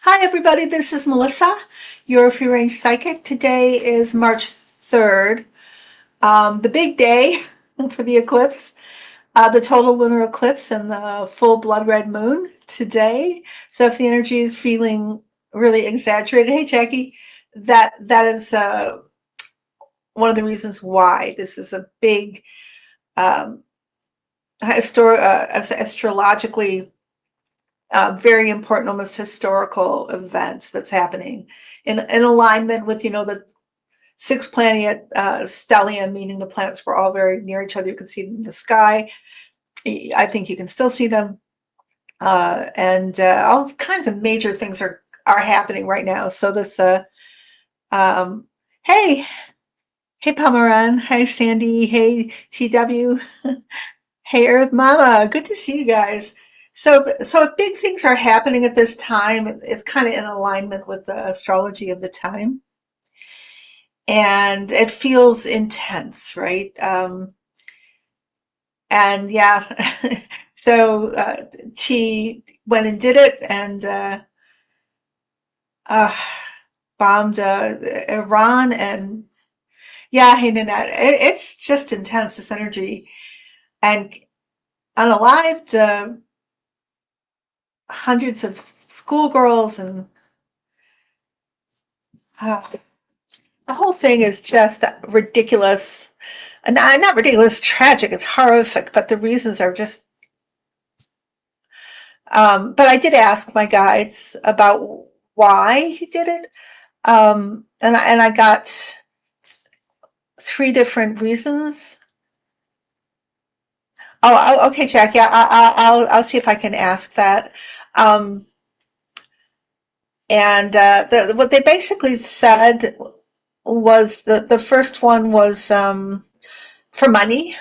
Hi, everybody. This is Melissa, your free range psychic. Today is March 3rd, the big day for the eclipse, the total lunar eclipse and the full blood red moon today. So, if the energy is feeling really exaggerated, hey, Jackie, that is one of the reasons why this is a big um, astrologically very important, almost historical event that's happening in alignment with, the six planet stellium, meaning the planets were all very near each other. You can see them in the sky. I think you can still see them. And all kinds of major things are happening right now. So this, um, hey, hey, Pomeran. Hey, Sandy. Hey, TW. Hey, Earth Mama, good to see you guys. So big things are happening at this time. It's kind of in alignment with the astrology of the time, and it feels intense, right? And yeah, so she went and did it, and uh, bombed Iran, and yeah, hey, Nanette, it's just intense, this energy, and unalived hundreds of schoolgirls and. Uh, The whole thing is just ridiculous. And not ridiculous, tragic. It's horrific, but the reasons are just. But I did ask my guides about why he did it, and I got three different reasons. Oh, okay, Jackie. I'll see if I can ask that. Um, and what they basically said was the first one was for money,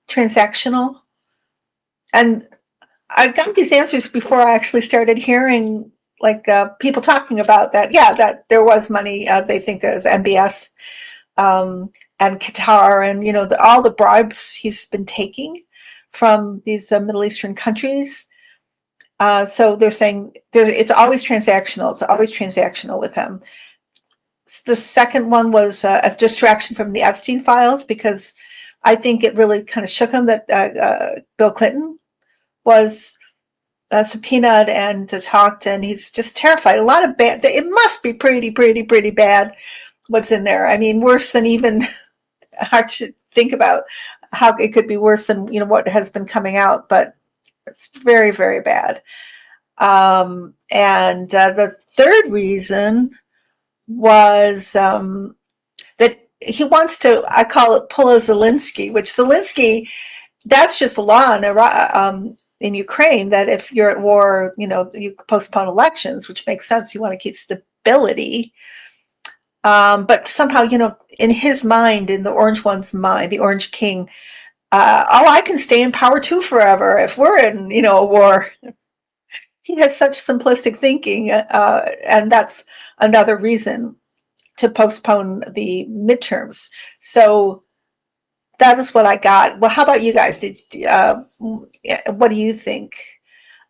transactional, and I got these answers before I actually started hearing like people talking about that. Yeah, that there was money. They think there's MBS and Qatar, and all the bribes he's been taking from these Middle Eastern countries. So they're saying it's always transactional. It's always transactional with him. The second one was a distraction from the Epstein files, because I think it really kind of shook him that Bill Clinton was subpoenaed and talked, and he's just terrified. A lot of bad. It must be pretty, pretty, pretty bad. What's in there? I mean, worse than even hard to think about how it could be worse than what has been coming out, but it's very, very bad. And the third reason was that he wants to. I call it pull a Zelensky, which Zelensky, that's just the law in Ukraine, that if you're at war, you postpone elections, which makes sense. You want to keep stability. But somehow, in his mind, in the Orange One's mind, the Orange King, I can stay in power too forever if we're in, a war. He has such simplistic thinking, and that's another reason to postpone the midterms. So that is what I got. Well, how about you guys? What do you think?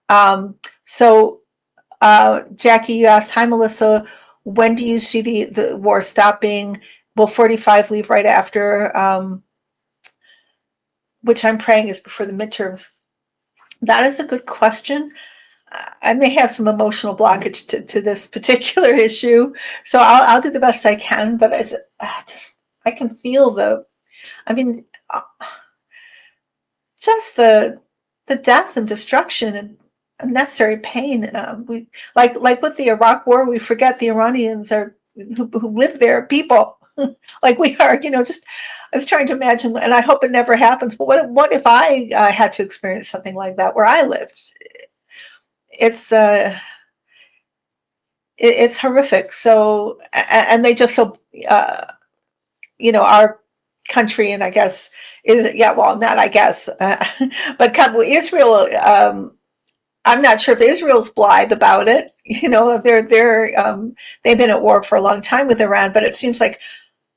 Um, so, Jackie, you asked, hi, Melissa, when do you see the war stopping? Will 45 leave right after? Which I'm praying is before the midterms. That is a good question. I may have some emotional blockage to this particular issue, so I'll do the best I can. But I can feel I mean, just the death and destruction and unnecessary pain. We like with the Iraq War, we forget the Iranians are who live there, people like we are. Just I was trying to imagine, and I hope it never happens. But what if I had to experience something like that where I lived? It's it's horrific. So and they just so our country, and I guess is, yeah, well, not I guess, but Israel. I'm not sure if Israel's blithe about it. They've been at war for a long time with Iran, but it seems like,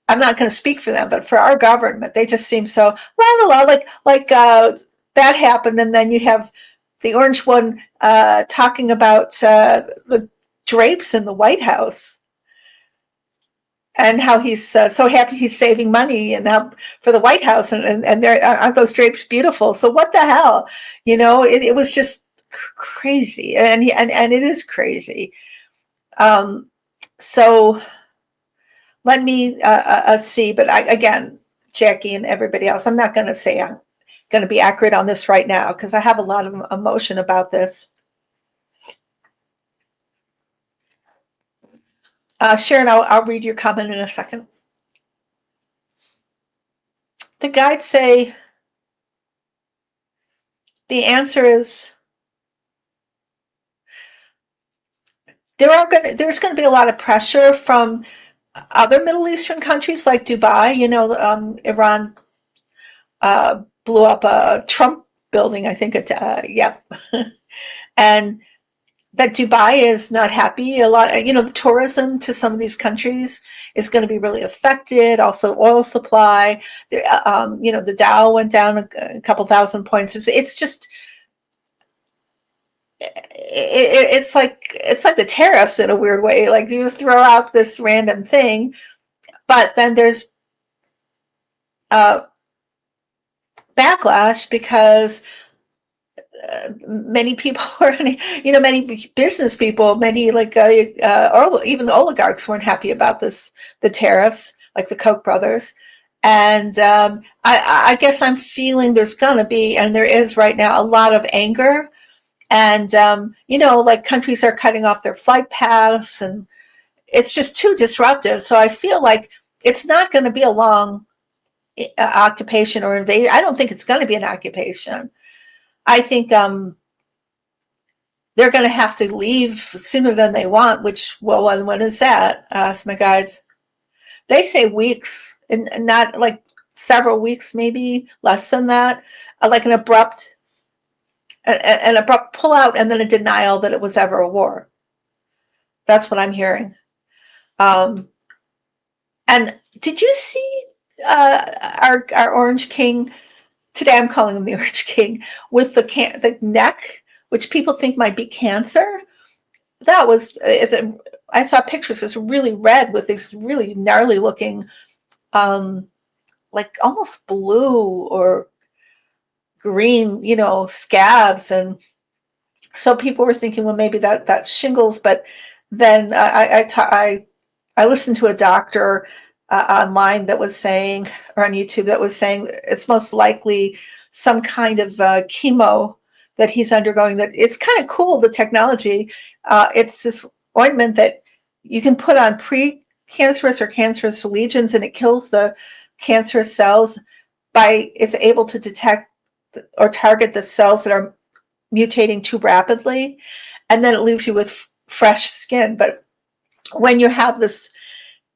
I'm not going to speak for them, but for our government, they just seem so la la la, like that happened, and then you have the Orange One talking about drapes in the White House, and how he's so happy he's saving money and for the White House, and there aren't those drapes beautiful? So what the hell, it was just crazy, and it is crazy. Um, so let me see, but again, Jackie and everybody else, I'm not going to say I'm going to be accurate on this right now because I have a lot of emotion about this. Sharon, I'll read your comment in a second. The guides say the answer is there's going to be a lot of pressure from other Middle Eastern countries like Dubai. Iran blew up a Trump building, I think. Yep. And that Dubai is not happy. A lot, the tourism to some of these countries is going to be really affected. Also, oil supply. The Dow went down a couple thousand points. It's just it's like the tariffs in a weird way. Like you just throw out this random thing, but then there's backlash because many people were, many business people, many or even oligarchs weren't happy about the tariffs, like the Koch brothers. And I guess I'm feeling there's going to be, and there is right now, a lot of anger. And, like countries are cutting off their flight paths, and it's just too disruptive. So I feel like it's not going to be a long occupation or invasion. I don't think it's going to be an occupation. I think they're going to have to leave sooner than they want, which, well, when is that? Ask my guides. They say weeks, and not like several weeks, maybe less than that, like an abrupt pullout and then a denial that it was ever a war. That's what I'm hearing. And did you see our Orange King? Today I'm calling him the Orange King with the neck, which people think might be cancer. That was I saw pictures. It was really red with these really gnarly looking, like almost blue or green, scabs, and so people were thinking, well, maybe that's shingles. But then I listened to a doctor online that was saying, or on YouTube, that was saying it's most likely some kind of chemo that he's undergoing. That it's kind of cool, the technology. It's this ointment that you can put on pre-cancerous or cancerous lesions, and it kills the cancerous cells it's able to detect or target the cells that are mutating too rapidly, and then it leaves you with fresh skin. But when you have this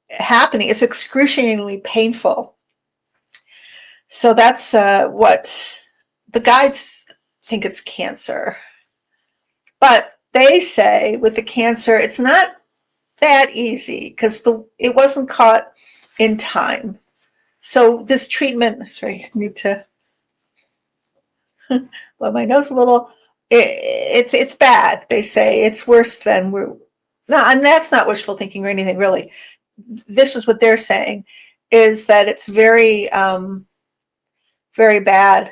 happening, it's excruciatingly painful. So that's what the guides think it's cancer. But they say with the cancer, it's not that easy because it wasn't caught in time. So this treatment, sorry, I need to blow my nose a little. It's bad. They say it's worse than we're. No, and that's not wishful thinking or anything really. This is what they're saying, is that it's very, very bad.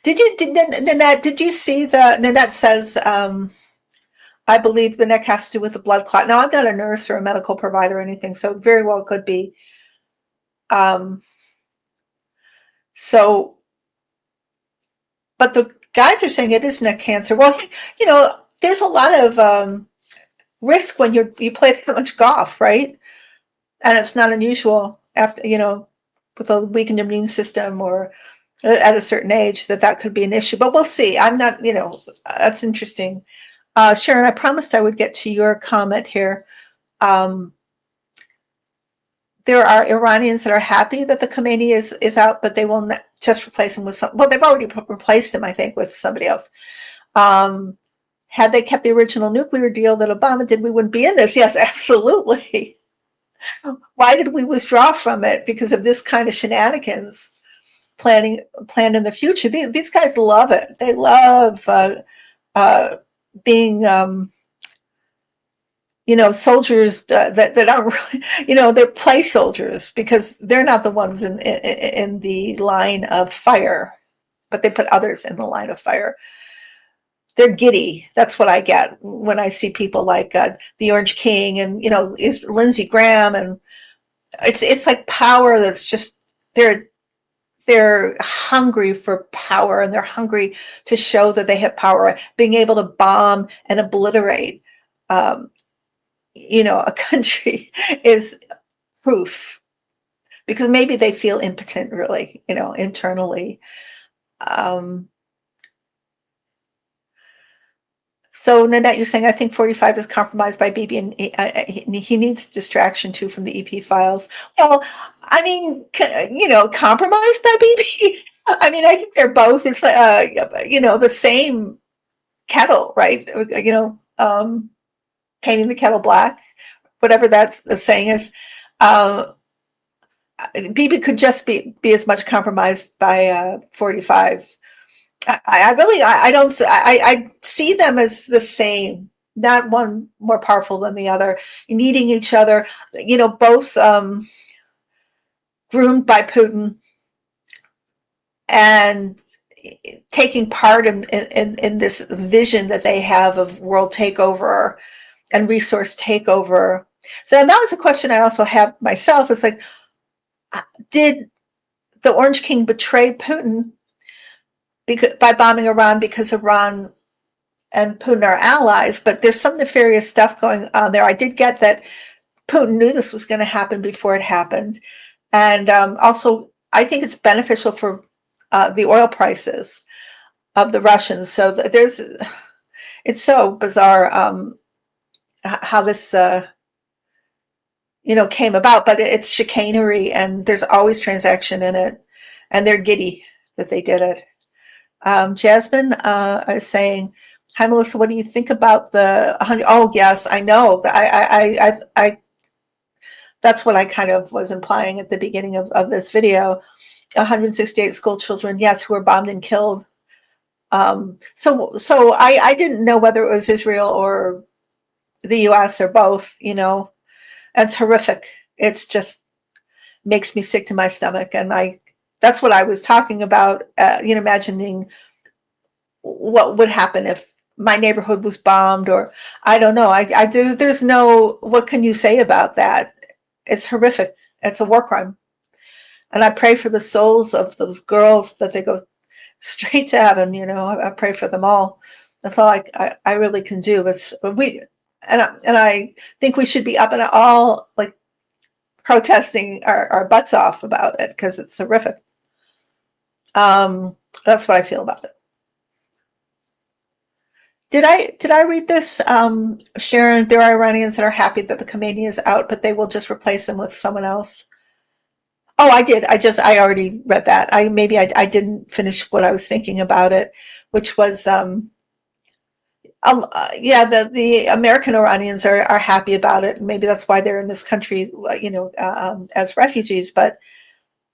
Did you see Nanette says, I believe the neck has to do with the blood clot. Now, I'm not a nurse or a medical provider or anything, so it very well could be. So, but the guides are saying it is neck cancer. Well, there's a lot of risk when you play so much golf, right? And it's not unusual after, with a weakened immune system or at a certain age that could be an issue. But we'll see. I'm not, that's interesting. Sharon, I promised I would get to your comment here. There are Iranians that are happy that the Khomeini is out, but they will not just replace him with well, they've already replaced him, I think, with somebody else. Had they kept the original nuclear deal that Obama did, we wouldn't be in this. Yes, absolutely. Why did we withdraw from it? Because of this kind of shenanigans planned in the future. These guys love it. They love being soldiers that aren't really, they're play soldiers because they're not the ones in the line of fire, but they put others in the line of fire. They're giddy. That's what I get when I see people like the Orange King and is Lindsey Graham, and it's like power that's just they're hungry for power, and they're hungry to show that they have power. Being able to bomb and obliterate, um, a country is proof, because maybe they feel impotent, really, internally. Um, so Nanette, you're saying I think 45 is compromised by BB, and he needs distraction too from the EP files. Well, I mean, compromised by BB. I mean, I think they're both. It's the same kettle, right? Painting the kettle black, whatever that's the saying is. BB could just be as much compromised by 45. I really I don't I see them as the same, not one more powerful than the other, needing each other. Both groomed by Putin and taking part in this vision that they have of world takeover and resource takeover. So that was a question I also have myself. It's like, did the Orange King betray Putin by bombing Iran, because Iran and Putin are allies, but there's some nefarious stuff going on there. I did get that Putin knew this was going to happen before it happened. And also, I think it's beneficial for the oil prices of the Russians. So it's so bizarre how this, came about, but it's chicanery, and there's always transaction in it, and they're giddy that they did it. Jasmine is saying, "Hi, Melissa. What do you think about the 100?" Oh, yes, I know. That's what I kind of was implying at the beginning of this video. 168 school children, yes, who were bombed and killed. So I didn't know whether it was Israel or the U.S. or both. It's horrific. It's just makes me sick to my stomach, and that's what I was talking about. Imagining what would happen if my neighborhood was bombed, or I don't know. There's no, what can you say about that? It's horrific. It's a war crime. And I pray for the souls of those girls, that they go straight to heaven. I pray for them all. That's all I really can do. I think we should be up and all, like, protesting our butts off about it, because it's horrific. That's what I feel about it. Did I read this, Sharon? There are Iranians that are happy that the Khomeini is out, but they will just replace him with someone else. Oh, I did. I already read that. I didn't finish what I was thinking about it, which was yeah, the American Iranians are happy about it. Maybe that's why they're in this country, as refugees. But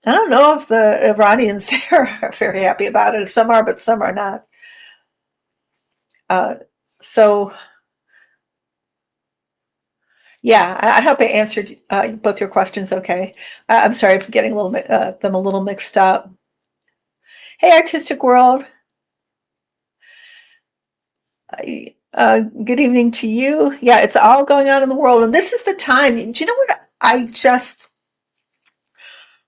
I don't know if the Iranians there are very happy about it. Some are, but some are not. So yeah, I hope I answered both your questions okay. I'm sorry for getting them a little mixed up. Hey, Artistic World. Good evening to you. Yeah, it's all going on in the world, and this is the time. Do you know what I just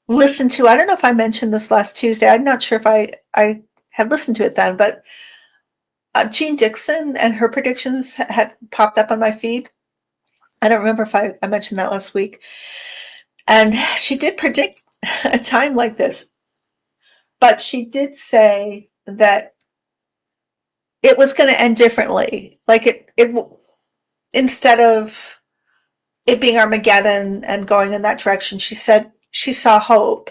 listened to? I don't know if I mentioned this last Tuesday. I'm not sure if I had listened to it then, but Jean Dixon and her predictions had popped up on my feed. I don't remember if I mentioned that last week. And she did predict a time like this, but she did say that it was going to end differently. Like it instead of it being Armageddon and going in that direction, she said she saw hope,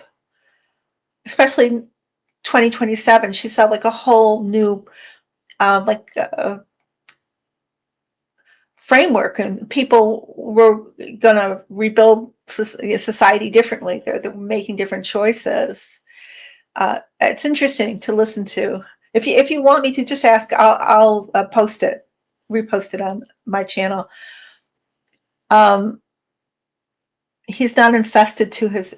especially 2027. She saw like a whole new, like framework, and people were going to rebuild society differently. They're making different choices. It's interesting to listen to. If you want me to, just ask. I'll post it, repost it on my channel. Um, he's not infested to his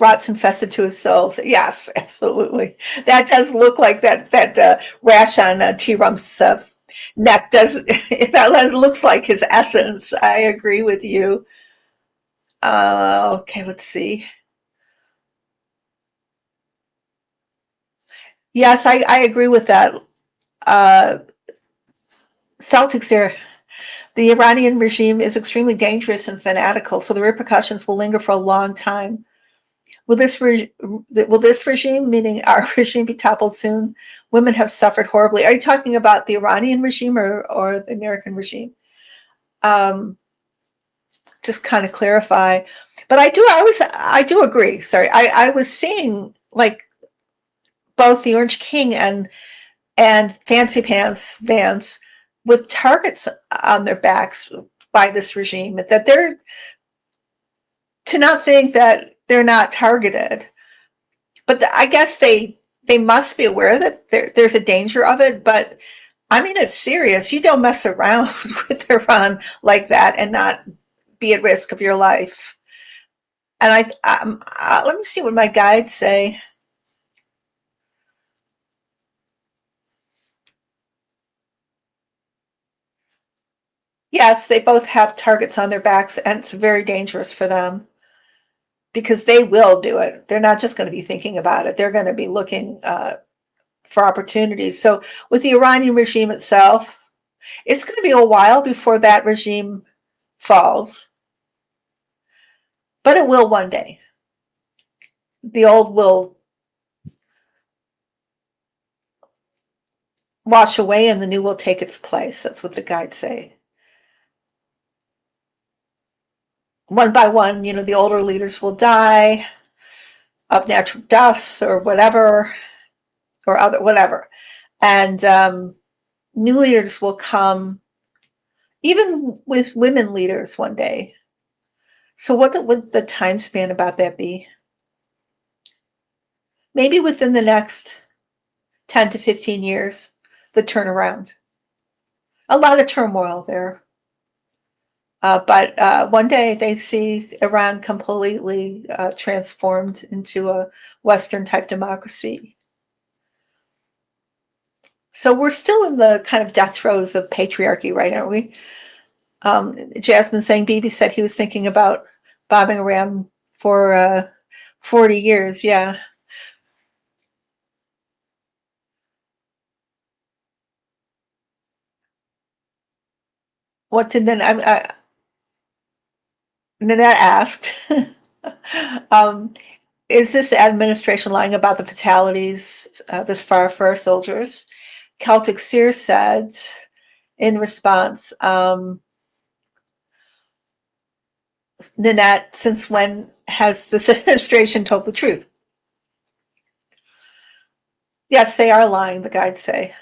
rot's infested to his soul. So yes, absolutely. That does look like that rash on T-Rump's neck. Does that looks like his essence? I agree with you. Okay, let's see. Yes, I agree with that. Uh, Celtics here. The Iranian regime is extremely dangerous and fanatical, so the repercussions will linger for a long time. Will this regime, meaning our regime, be toppled soon? Women have suffered horribly. Are you talking about the Iranian regime or the American regime? Um, just kind of clarify. But I do agree. Sorry, I was seeing like both the Orange King and Fancy Pants Vans with targets on their backs by this regime. That they're to not think that they're not targeted, but I guess they must be aware that there's a danger of it. But I mean, it's serious. You don't mess around with Iran like that and not be at risk of your life. And let me see what my guides say. Yes, they both have targets on their backs, and it's very dangerous for them because they will do it. They're not just going to be thinking about it; they're going to be looking for opportunities. So, with the Iranian regime itself, it's going to be a while before that regime falls, but it will one day. The old will wash away and the new will take its place. That's what the guides say. One by one, the older leaders will die of natural deaths or whatever, or other whatever. And new leaders will come, even with women leaders one day. So what would the time span about that be? Maybe within the next 10 to 15 years, the turnaround. A lot of turmoil there. But one day they see Iran completely transformed into a Western type democracy. So we're still in the kind of death throes of patriarchy, right? Aren't we? Jasmine saying Bibi said he was thinking about bombing Iran for 40 years. Yeah. What did Nanette asked? um, is this administration lying about the fatalities this far for our soldiers? Celtic Seer said in response, Nanette, since when has this administration told the truth? Yes, they are lying, the guides say.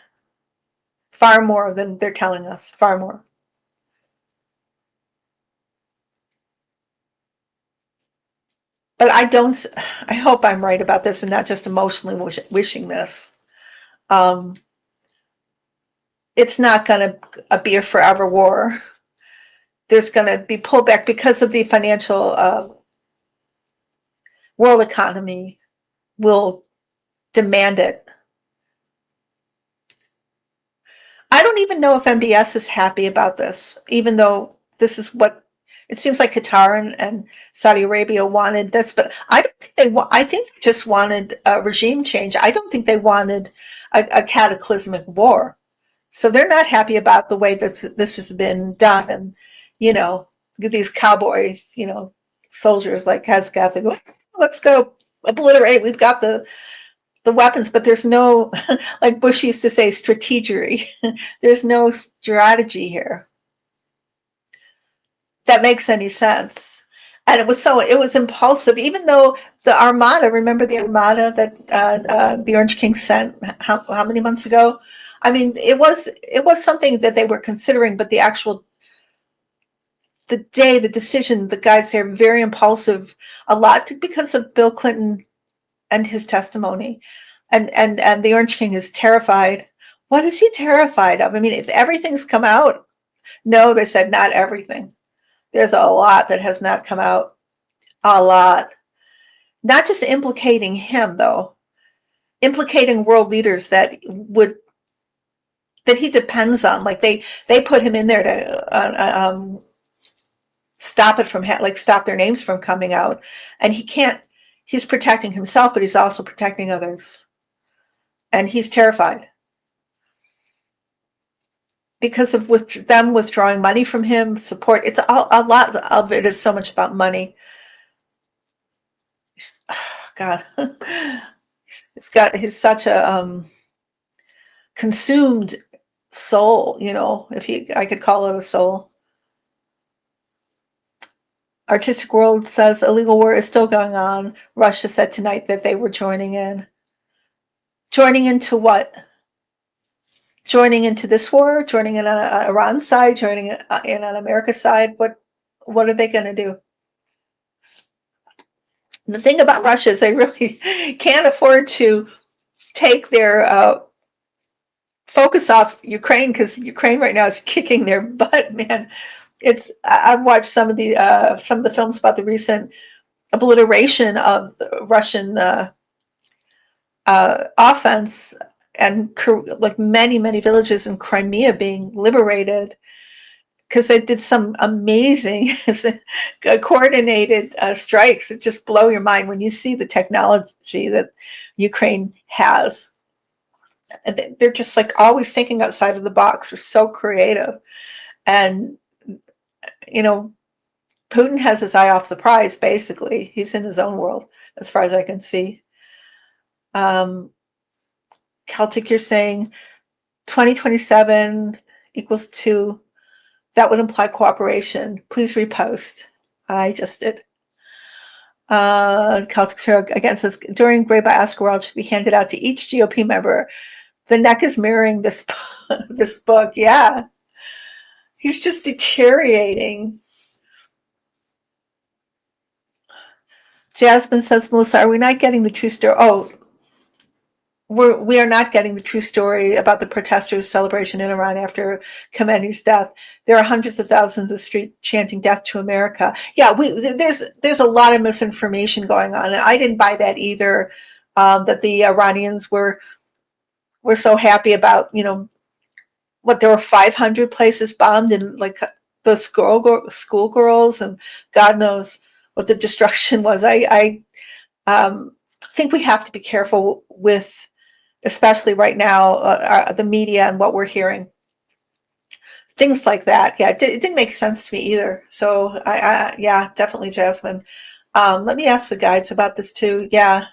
Far more than they're telling us, far more. But I hope I'm right about this and not just emotionally wishing this. Um, it's not going to be a forever war. There's going to be pullback because of the financial world economy will demand it. I don't even know if MBS is happy about this, even though this is what it seems like Qatar and Saudi Arabia wanted this, but I don't think I think they just wanted a regime change. I don't think they wanted a cataclysmic war. So they're not happy about the way this has been done. And, you know, these cowboy, soldiers like Hesketh, they go, let's go obliterate. We've got the weapons, but there's no, like Bush used to say, strategery. There's no strategy here that makes any sense. And it was impulsive, even though the Armada, remember the Armada that the Orange King sent how many months ago? I mean, it was something that they were considering, but the decision, the guys there, very impulsive, a lot because of Bill Clinton and his testimony. And the Orange King is terrified. What is he terrified of? I mean, if everything's come out, no, they said not everything. There's a lot that has not come out. A lot. Not just implicating him, though, implicating world leaders that he depends on. Like they put him in there to stop it from like stop their names from coming out, and he can't. He's protecting himself, but he's also protecting others, and he's terrified because of them withdrawing money from him. Support. It's a lot of it is so much about money. God, he's such a consumed soul. If I could call it a soul. Artistic World says illegal war is still going on. Russia said tonight that they were joining in. Joining into what? Joining into this war? Joining in on Iran's side? Joining in on America's side? What are they going to do? The thing about Russia is they really can't afford to take their focus off Ukraine, because Ukraine right now is kicking their butt, man. I've watched some of the films about the recent obliteration of the Russian offense, and like many villages in Crimea being liberated, because they did some amazing coordinated strikes. It just blow your mind when you see the technology that Ukraine has. And they're just like always thinking outside of the box. They're so creative. And, Putin has his eye off the prize, basically. He's in his own world, as far as I can see. Celtic, you're saying 2027 equals 2. That would imply cooperation. Please repost. I just did. Celtic Hero again says, during Grade by Astrology should be handed out to each GOP member. The neck is mirroring this this book. Yeah. He's just deteriorating. Jasmine says, Melissa, are we not getting the true story? Oh, we are not getting the true story about the protesters' celebration in Iran after Khamenei's death. There are hundreds of thousands of street chanting "Death to America." Yeah, there's a lot of misinformation going on, and I didn't buy that either. That the Iranians were so happy about, what, there were 500 places bombed, and like the schoolgirls, and God knows what the destruction was. I think we have to be careful with, especially right now, the media and what we're hearing. Things like that. Yeah, it didn't make sense to me either. So yeah, definitely, Jasmine. Let me ask the guides about this too. Yeah.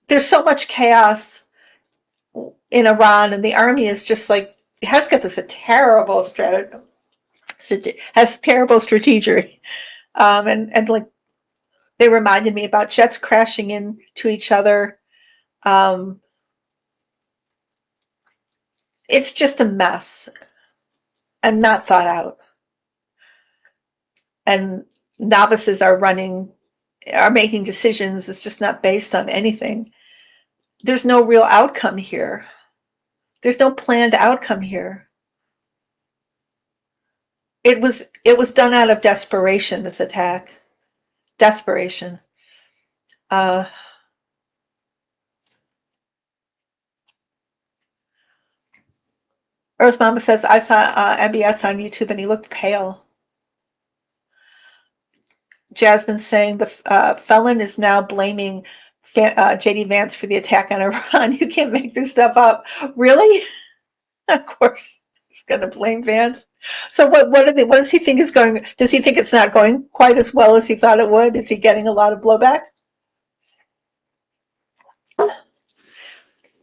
There's so much chaos in Iran, and the army is just like, has got this a terrible strategy, has terrible strategy. And like, they reminded me about jets crashing into each other. It's just a mess and not thought out. And novices are making decisions. It's just not based on anything. There's no real outcome here. There's no planned outcome here. It was done out of desperation, this attack. Desperation. Uh, Earth Mama says, I saw MBS on YouTube and he looked pale. Jasmine saying the felon is now blaming JD Vance for the attack on Iran. You can't make this stuff up. Really? Of course he's going to blame Vance. So what does he think is going? Does he think it's not going quite as well as he thought it would? Is he getting a lot of blowback?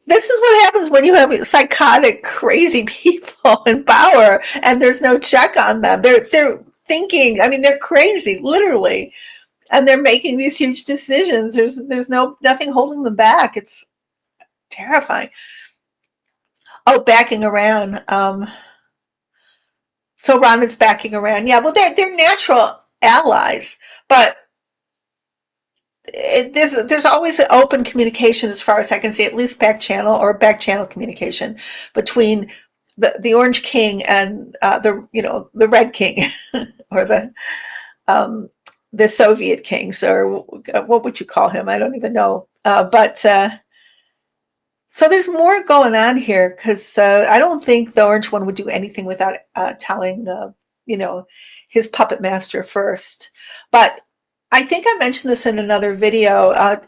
This is what happens when you have psychotic, crazy people in power, and there's no check on them. They're thinking. I mean, they're crazy, literally, and they're making these huge decisions. There's nothing holding them back. It's terrifying. Oh, backing Iran. So Iran is backing Iran. Yeah, well, they're natural allies, but there's always an open communication, as far as I can see, at least back channel communication between the Orange King and the Red King or um, the Soviet kings, or what would you call him? I don't even know. But so there's more going on here because I don't think the orange one would do anything without telling, you know, his puppet master first. But I think I mentioned this in another video.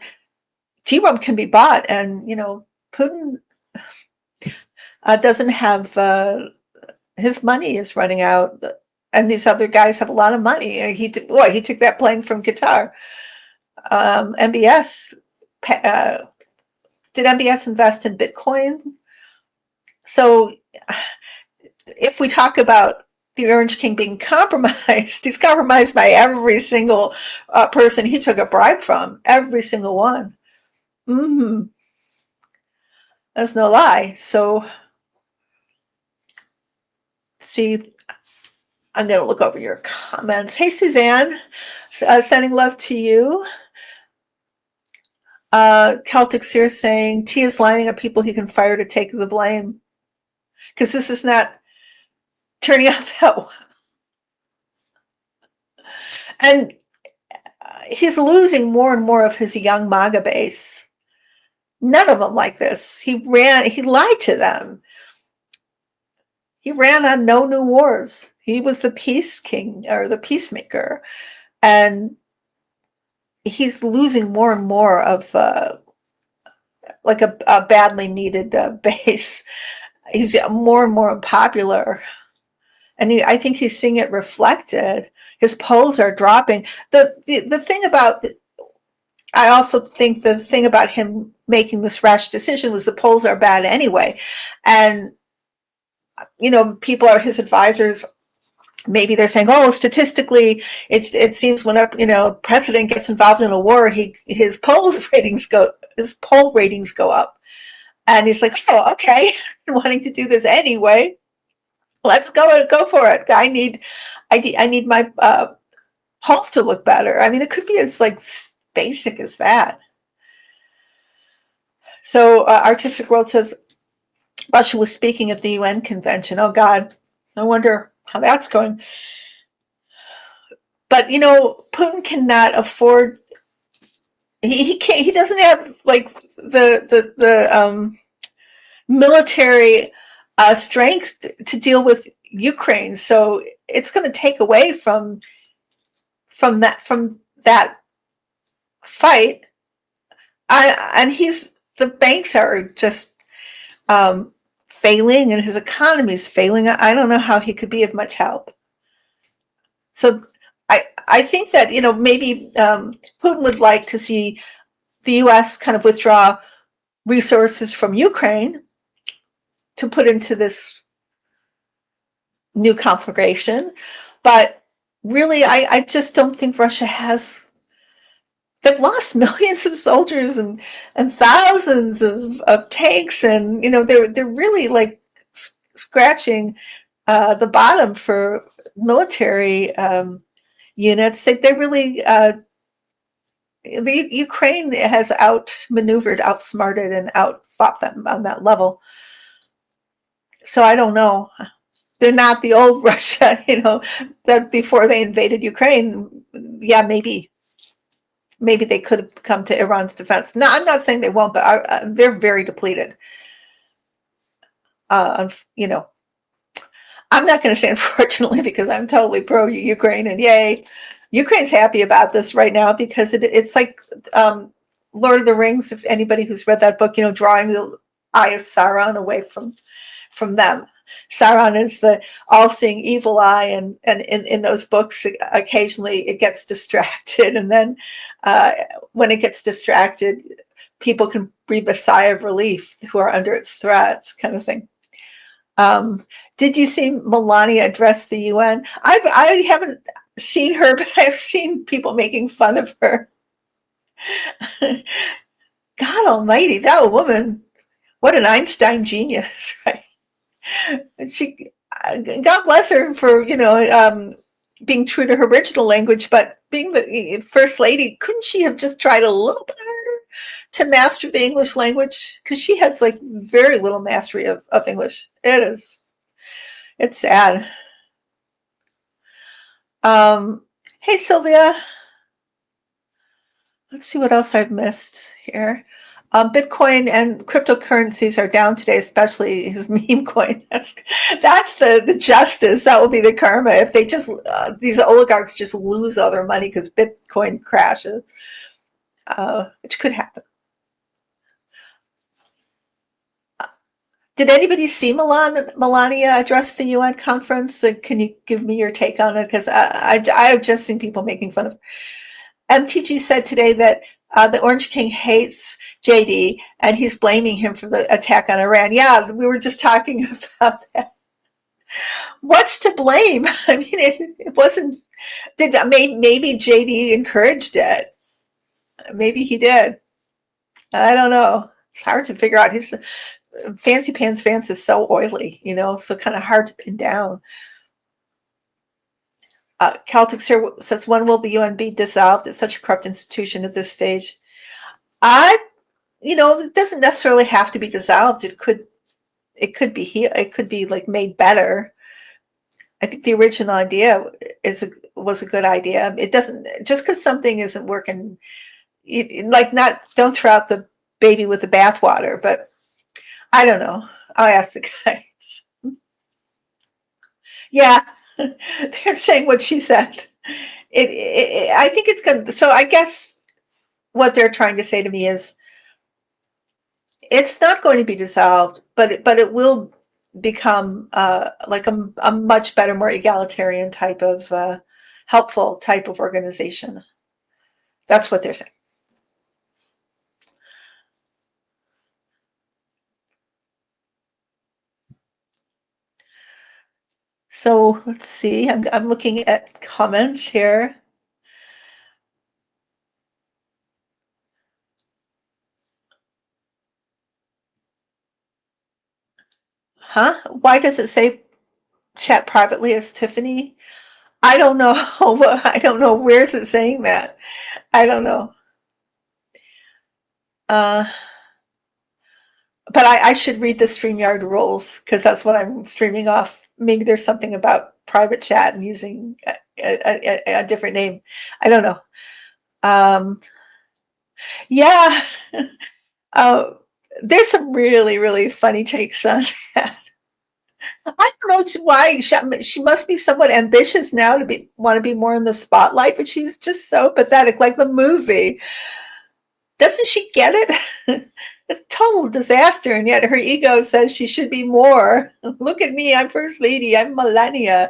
T-Rum can be bought, and Putin doesn't have his money is running out, and these other guys have a lot of money. He took that plane from Qatar. MBS uh, did MBS invest in Bitcoin? So if we talk about the Orange King being compromised, he's compromised by every single person he took a bribe from, every single one. Mm-hmm. That's no lie. So, see, I'm going to look over your comments. Hey, Suzanne, sending love to you. Celtic Seer saying T is lining up people he can fire to take the blame because this is not turning out that well. And he's losing more and more of his young MAGA base. None of them like this. He lied to them. He ran on no new wars. He was the peace king or the peacemaker. And he's losing more and more of like a badly needed base. He's more and more unpopular. And I think he's seeing it reflected. His polls are dropping. The thing about, I also think the thing about him making this rash decision was the polls are bad anyway. And, people are his advisors. Maybe they're saying, oh, statistically, it seems whenever, president gets involved in a war, his poll ratings go up. And he's like, oh, okay, I'm wanting to do this anyway. Let's go for it. I need my polls to look better. I mean, it could be as like basic as that. So Artistic World says Russia was speaking at the UN convention. Oh God, I wonder how that's going. But Putin cannot afford. He can't. He doesn't have like the military strength to deal with Ukraine. So it's going to take away from that fight. And the banks are just failing, and his economy is failing. I don't know how he could be of much help. So I think that maybe Putin would like to see the U.S. kind of withdraw resources from Ukraine to put into this new conflagration, but really, I just don't think Russia has. They've lost millions of soldiers and thousands of tanks, and they're really like scratching the bottom for military units. They really the Ukraine has outmaneuvered, outsmarted, and outfought them on that level. So I don't know. They're not the old Russia, that before they invaded Ukraine. Yeah, maybe they could have come to Iran's defense. No, I'm not saying they won't, but they're very depleted. I'm not going to say unfortunately because I'm totally pro Ukraine, and yay, Ukraine's happy about this right now because it's like Lord of the Rings. If anybody who's read that book, drawing the eye of Sauron away from them. Sauron is the all-seeing evil eye, and in those books, occasionally it gets distracted, and then when it gets distracted, people can breathe a sigh of relief who are under its threats, kind of thing. Did you see Melania address the UN? I haven't seen her, but I've seen people making fun of her. God Almighty, that woman! What an Einstein genius, right? She, God bless her for being true to her original language, but being the first lady, couldn't she have just tried a little bit harder to master the English language? Because she has like very little mastery of English. It is It's sad. Um, hey, Sylvia. Let's see what else I've missed here. Bitcoin and cryptocurrencies are down today, especially his meme coin. That's the justice. That will be the karma if they just these oligarchs just lose all their money because Bitcoin crashes, which could happen. Did anybody see Melania address the UN conference? Can you give me your take on it? Because I have just seen people making fun of. MTG said today that the Orange King hates JD and he's blaming him for the attack on Iran. Yeah, we were just talking about that. What's to blame? I mean, it wasn't. Did maybe JD encouraged it? Maybe he did. I don't know. It's hard to figure out. His Fancy Pants Vance is so oily, so kind of hard to pin down. Celtics here says, when will the UN be dissolved? It's such a corrupt institution at this stage. I it doesn't necessarily have to be dissolved. It could be like made better. I think the original idea was a good idea. It doesn't just because something isn't working, like not don't throw out the baby with the bathwater. But I don't know. I'll ask the guys. Yeah, they're saying what she said. I think it's gonna. So I guess what they're trying to say to me is it's not going to be dissolved, but it will become like a much better, more egalitarian type of helpful type of organization. That's what they're saying. So let's see. I'm looking at comments here. Huh? Why does it say chat privately as Tiffany? I don't know. I don't know. Where is it saying that? I don't know. Uh, but I should read the StreamYard rules because that's what I'm streaming off. Maybe there's something about private chat and using a different name. I don't know. Um, yeah, uh, there's some really, really funny takes on that. I don't know why she must be somewhat ambitious now to be want to be more in the spotlight, but she's just so pathetic, like the movie. Doesn't she get it? It's a total disaster, and yet her ego says she should be more. Look at me, I'm First Lady, I'm Melania.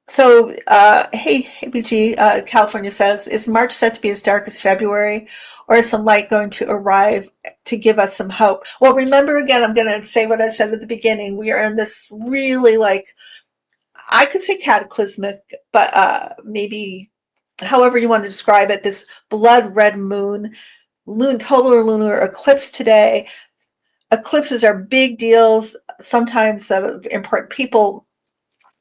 Hey, BG, California says, is March set to be as dark as February, or is some light going to arrive to give us some hope? Well, remember again, I'm going to say what I said at the beginning. We are in this really I could say cataclysmic, but maybe however you want to describe it, this blood red moon, total lunar eclipse today. Eclipses are big deals. Sometimes important people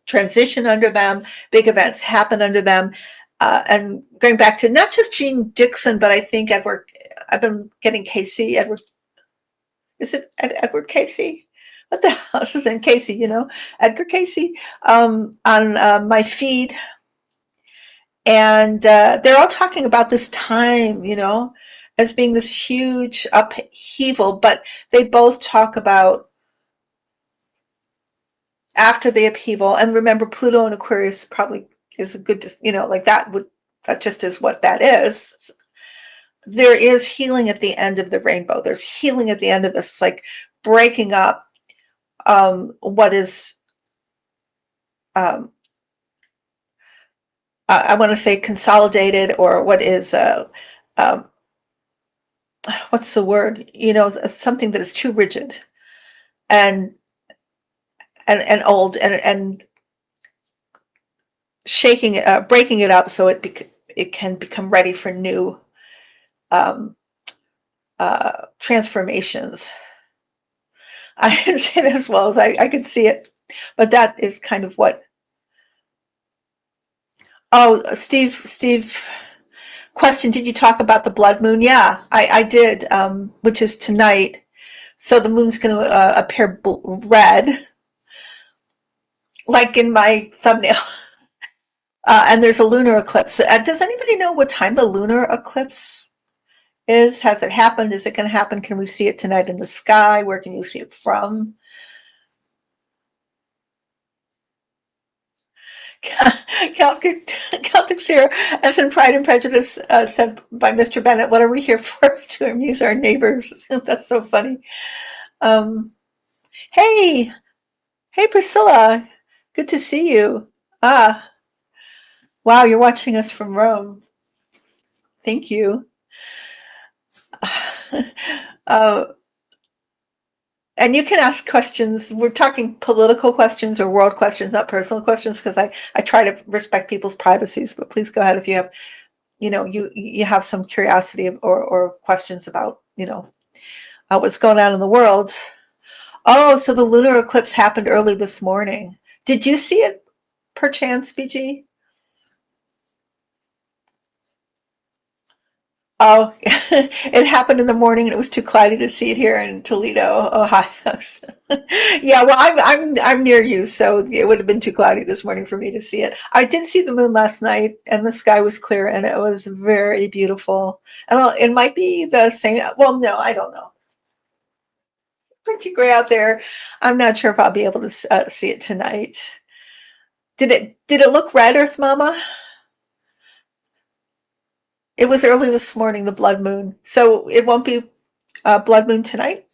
transition under them, big events happen under them. And going back to not just Gene Dixon, but I think I've been getting Casey, is it Edward Casey? What the hell is his name? Casey, Edgar Casey, on my feed. And they're all talking about this time, as being this huge upheaval, but they both talk about after the upheaval. And remember, Pluto and Aquarius probably is a good, like that just is what that is. There is healing at the end of the rainbow. There's healing at the end of this, like breaking up what is, um, I want to say consolidated, or what is, um, what's the word? Something that is too rigid and old, and shaking it, breaking it up so it can become ready for new um, transformations. I didn't say that as well as I could see it, but that is kind of what. Oh, Steve, question: did you talk about the blood moon? Yeah, I did, which is tonight. So the moon's going to appear red, like in my thumbnail. And there's a lunar eclipse. Does anybody know what time the lunar eclipse is? Has it happened? Is it going to happen? Can we see it tonight in the sky? Where can you see it from? Celtic Sarah, as in Pride and Prejudice, said by Mr. Bennett, what are we here for? To amuse our neighbors. That's so funny. Um, hey, hey, Priscilla. Good to see you. Ah, wow, you're watching us from Rome. Thank you. uh, and you can ask questions. We're talking political questions or world questions, not personal questions, because I try to respect people's privacies. But please go ahead if you have, you have some curiosity or questions about, what's going on in the world. Oh, so the lunar eclipse happened early this morning. Did you see it perchance, BG? Oh, it happened in the morning and it was too cloudy to see it here in Toledo, Ohio. Yeah, well, I'm near you, so it would have been too cloudy this morning for me to see it. I did see the moon last night and the sky was clear and it was very beautiful. And it might be the same. Well, no, I don't know. Pretty gray out there. I'm not sure if I'll be able to see it tonight. Did it look red, Earth Mama? It was early this morning, the blood moon. So it won't be blood moon tonight.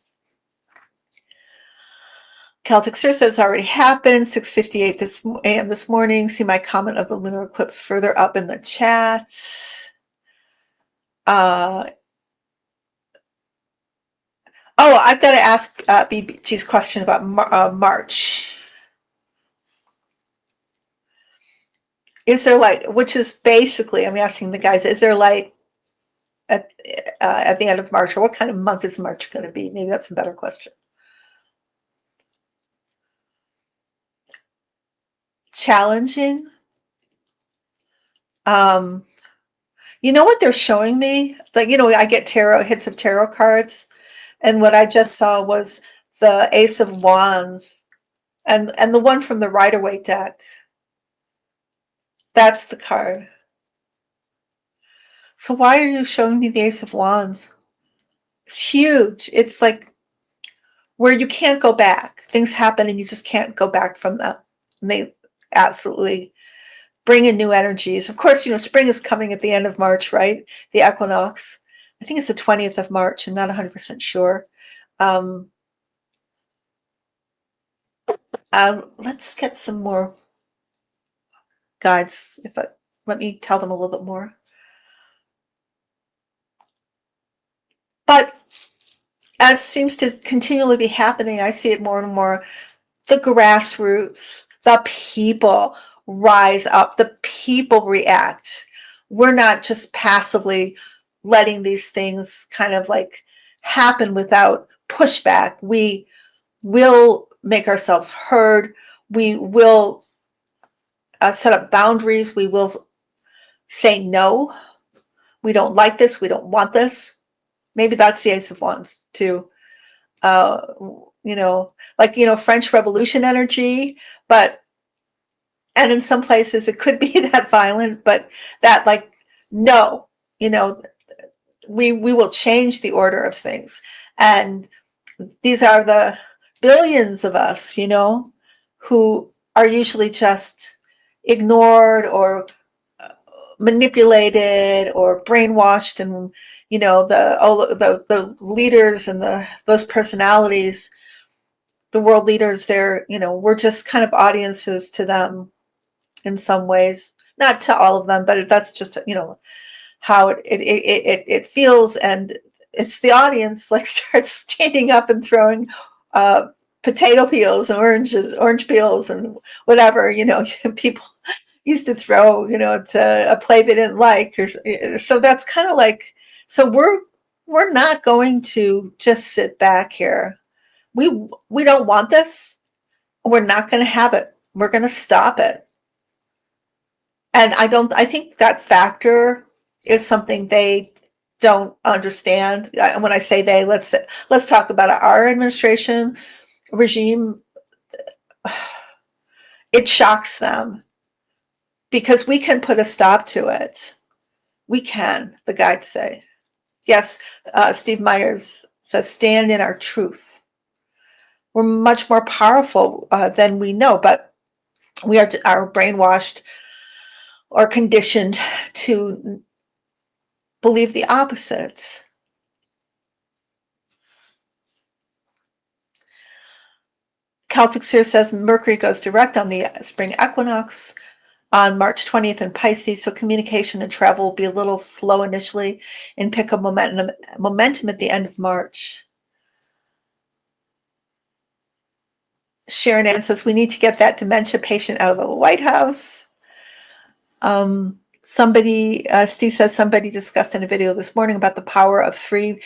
Celtic Sir says already happened, 6:58 a.m. this morning. See my comment of the lunar eclipse further up in the chat. Uh, oh, I've got to ask BBG's question about March. Is there light? Which is basically, I'm asking the guys, is there light at the end of March, or what kind of month is March going to be? Maybe that's a better question. Challenging. Um, you know what they're showing me? Like, I get hits of tarot cards, and what I just saw was the Ace of Wands, and the one from the Rider-Waite deck. That's the card. So why are you showing me the Ace of Wands? It's huge. It's like where you can't go back. Things happen and you just can't go back from them. And they absolutely bring in new energies. Of course, spring is coming at the end of March, right? The equinox. I think it's the 20th of March. I'm not 100% sure. Um, let's get some more guides. Let me tell them a little bit more. But as seems to continually be happening, I see it more and more. The grassroots, the people rise up, the people react. We're not just passively letting these things kind of like happen without pushback. We will make ourselves heard. We will set up boundaries. We will say no. We don't like this. We don't want this. Maybe that's the Ace of Wands too. Uh, French Revolution energy, and in some places it could be that violent, but that like, no, you know, we will change the order of things. And these are the billions of us, who are usually just ignored or manipulated or brainwashed, and the leaders and those personalities, the world leaders, we're just kind of audiences to them in some ways, not to all of them, but that's just how it feels. And it's the audience like starts standing up and throwing potato peels and orange peels and whatever, people used to throw, to a play they didn't like. So that's kind of like, so we're not going to just sit back here. We don't want this. We're not going to have it. We're going to stop it. And I think that factor is something they don't understand. When I say they, let's talk about our administration regime. It shocks them because we can put a stop to it. We can, the guides say. Yes, Steve Myers says, stand in our truth. We're much more powerful than we know, but we are brainwashed or conditioned to believe the opposite. Celtic Seer says Mercury goes direct on the spring equinox on March 20th in Pisces, so communication and travel will be a little slow initially and pick up momentum at the end of March. Sharon Ann says we need to get that dementia patient out of the White House. Steve says somebody discussed in a video this morning about the power of 3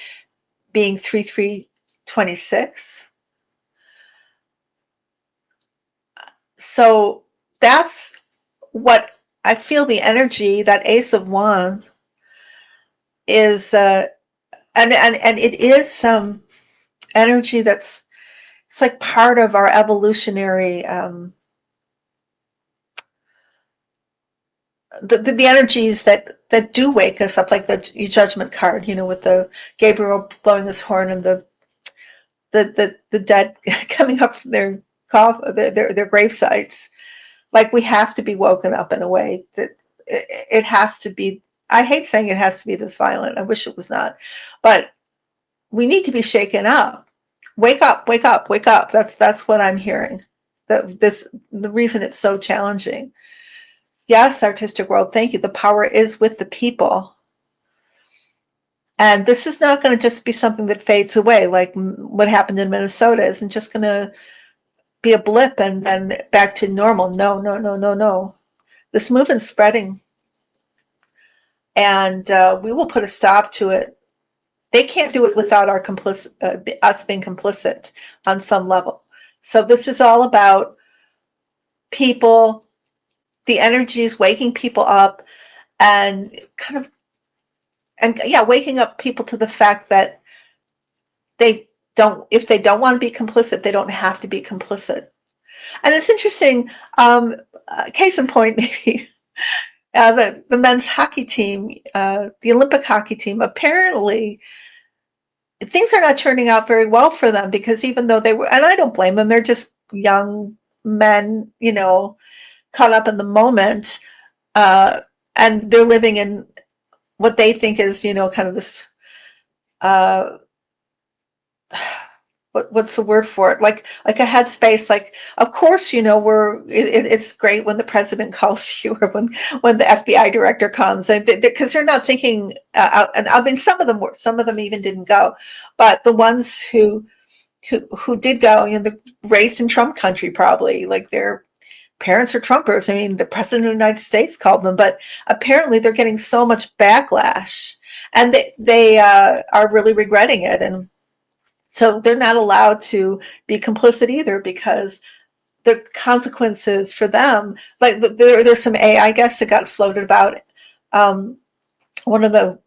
being 3326. So that's what I feel the energy, that Ace of Wands is, and it is some energy it's like part of our evolutionary, the energies that do wake us up, like the Judgment card, with the Gabriel blowing his horn and the dead coming up from their grave sites. Like, we have to be woken up in a way that it has to be. I hate saying it has to be this violent. I wish it was not, but we need to be shaken up. Wake up, wake up, wake up. That's what I'm hearing. The reason it's so challenging. Yes, artistic world, thank you. The power is with the people. And this is not going to just be something that fades away, like what happened in Minnesota isn't just going to be a blip and then back to normal. No, no, no, no, no. This movement's spreading. And we will put a stop to it. They can't do it without us being complicit on some level. So this is all about people, the energies, waking people up, and waking up people to the fact that if they don't want to be complicit, they don't have to be complicit. And it's interesting, case in point, maybe, the men's hockey team, the Olympic hockey team, apparently things are not turning out very well for them, because even though they were, and I don't blame them, they're just young men, caught up in the moment, and they're living in what they think is, kind of this, what's the word for it? Like a headspace. Like, of course, it's great when the president calls you, or when the FBI director comes, and because they're not thinking out. And I mean, some of them even didn't go, but the ones who did go, they're raised in Trump country, probably, like their parents are Trumpers. I mean, the president of the United States called them, but apparently they're getting so much backlash, and they are really regretting it. And so they're not allowed to be complicit either, because the consequences for them, like there's some AI guests that got floated about. One of the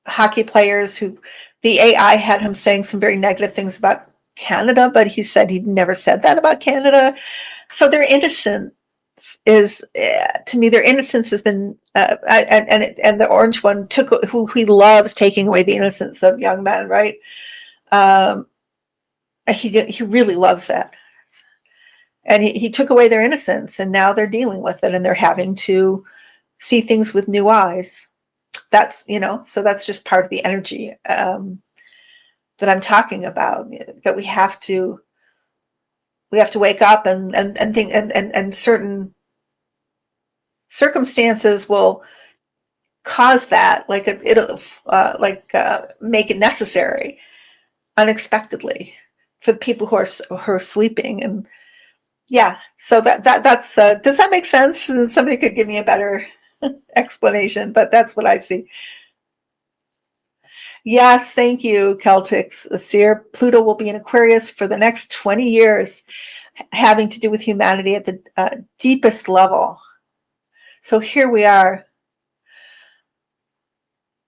hockey players, who the AI had him saying some very negative things about Canada, but he said he'd never said that about Canada. So their innocence is, to me, their innocence has been, and the orange one who he loves taking away the innocence of young men, right? He really loves that, and he took away their innocence, and now they're dealing with it, and they're having to see things with new eyes. That's, so that's just part of the energy that I'm talking about, that we have to wake up, and think, and certain circumstances will cause that, like it'll make it necessary unexpectedly for the people who are sleeping. And yeah, so that's does that make sense? Somebody could give me a better explanation, but that's what I see. Yes, thank you, Celtic Seer. Pluto will be in Aquarius for the next 20 years, having to do with humanity at the deepest level. So here we are.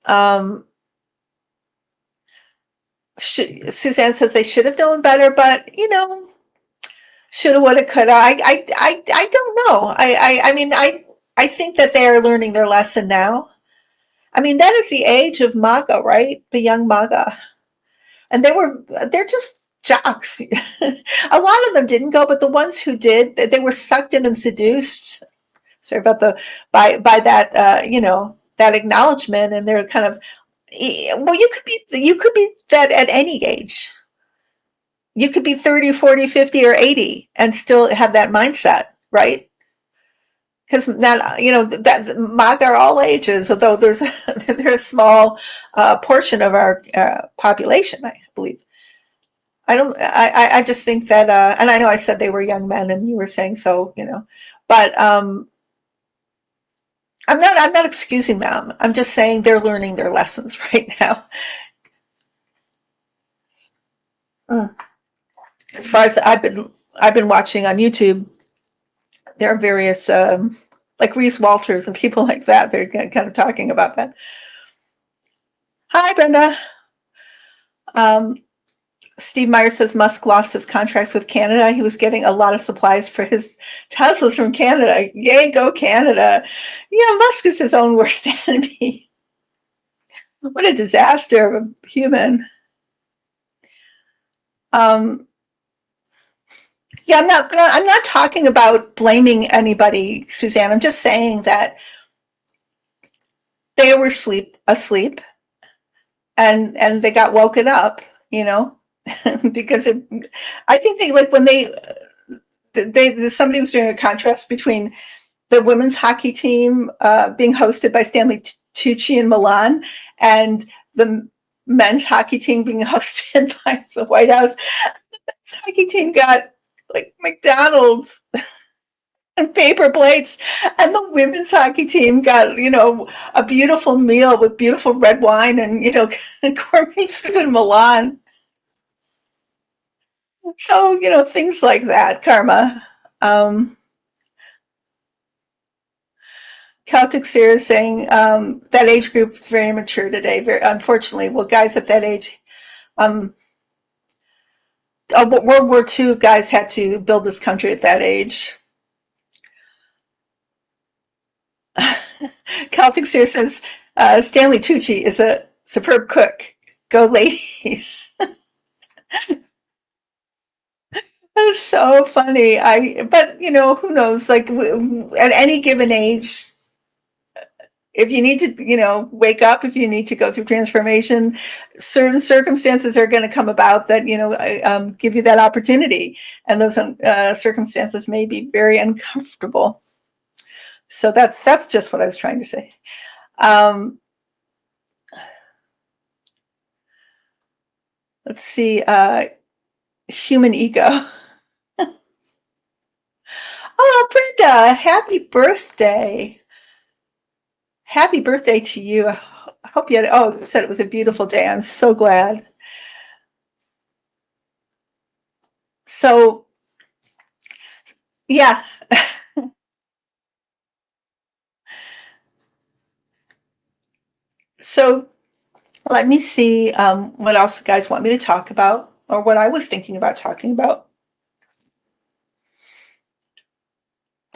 Um, Suzanne says they should have known better, but shoulda, woulda, coulda. I don't know. I think that they are learning their lesson now. I mean, that is the age of MAGA, right? The young MAGA. And they're just jocks. A lot of them didn't go, but the ones who did, they were sucked in and seduced. Sorry about by that, that acknowledgement, and they're kind of, well, you could be that at any age. You could be 30, 40, 50, or 80 and still have that mindset, right? Because now, that MAGA are all ages, although they're a small portion of our population, I believe. I don't. I just think that, and I know I said they were young men, and you were saying so, but I'm not excusing them. I'm just saying they're learning their lessons right now. Mm. As far as I've been watching on YouTube, there are various, like Reese Walters and people like that. They're kind of talking about that. Hi, Brenda. Um, Steve Meyer says Musk lost his contracts with Canada. He was getting a lot of supplies for his Teslas from Canada. Yay, go Canada. Yeah, Musk is his own worst enemy. What a disaster of a human. Um, yeah, I'm not talking about blaming anybody, Suzanne. I'm just saying that they were asleep, and they got woken up, because I think they, like, when somebody was doing a contrast between the women's hockey team being hosted by Stanley Tucci in Milan, and the men's hockey team being hosted by the White House. The men's hockey team got like McDonald's and paper plates, and the women's hockey team got a beautiful meal with beautiful red wine and gourmet food in Milan. So things like that, karma. Um, Celtic Seer is saying that age group is very immature today. Very unfortunately, well, guys at that age, um, World War II guys had to build this country at that age. Celtic Seer says Stanley Tucci is a superb cook. Go ladies. That is so funny. But who knows? Like, at any given age, if you need to, wake up, if you need to go through transformation, certain circumstances are going to come about that, give you that opportunity. And those circumstances may be very uncomfortable. So that's just what I was trying to say. Um, let's see. Human ego. Oh, Brenda, happy birthday. Happy birthday to you. I hope you said it was a beautiful day. I'm so glad. So, yeah. So let me see what else you guys want me to talk about, or what I was thinking about talking about.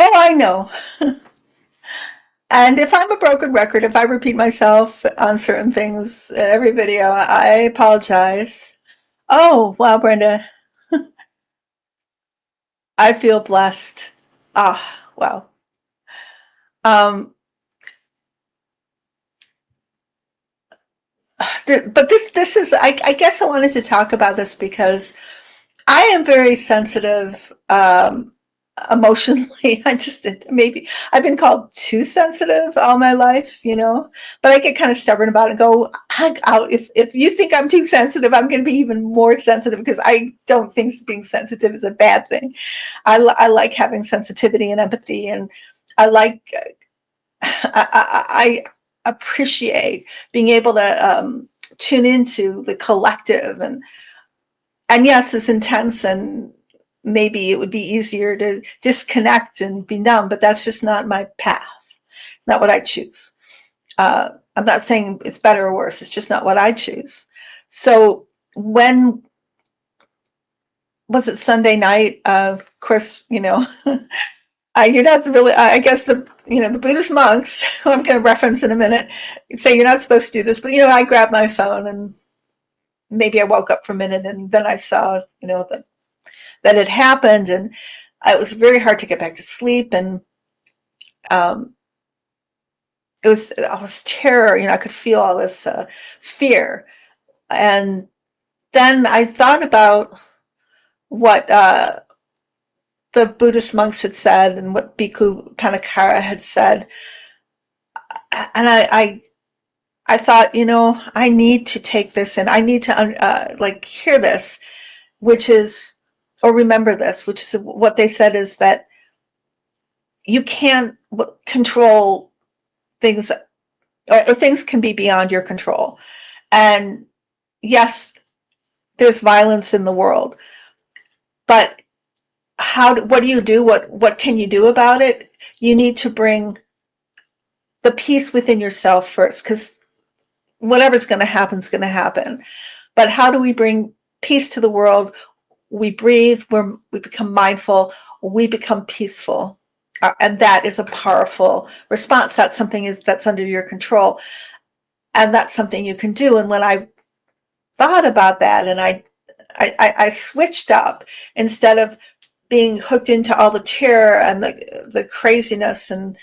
Oh, I know. And if I'm a broken record, if I repeat myself on certain things in every video, I apologize. Oh, wow, Brenda. I feel blessed. Ah, wow. Um, but this is, I guess I wanted to talk about this because I am very sensitive, emotionally. Maybe I've been called too sensitive all my life, but I get kind of stubborn about it and go, if you think I'm too sensitive, I'm going to be even more sensitive, because I don't think being sensitive is a bad thing. I like having sensitivity and empathy, and I like, I appreciate being able to tune into the collective, and yes, it's intense, and maybe it would be easier to disconnect and be numb, but that's just not my path. Not what I choose. I'm not saying it's better or worse. It's just not what I choose. So when was it Sunday night? Of course, you're not really. I guess the Buddhist monks, who I'm going to reference in a minute, say you're not supposed to do this. But I grabbed my phone and maybe I woke up for a minute and then I saw that it happened, and it was very hard to get back to sleep, and um, it was all this terror. I could feel all this fear, and then I thought about what the Buddhist monks had said and what Bhikkhu Panakara had said, and I thought, I need to take this and I need to hear this, which is, or remember this, which is what they said is that you can't control things, or things can be beyond your control. And yes, there's violence in the world, but what do you do? What can you do about it? You need to bring the peace within yourself first, because whatever's going to happen is going to happen. But how do we bring peace to the world? We breathe, we become mindful, we become peaceful. And that is a powerful response. That's something that's under your control. And that's something you can do. And when I thought about that, and I switched up, instead of being hooked into all the terror and the craziness and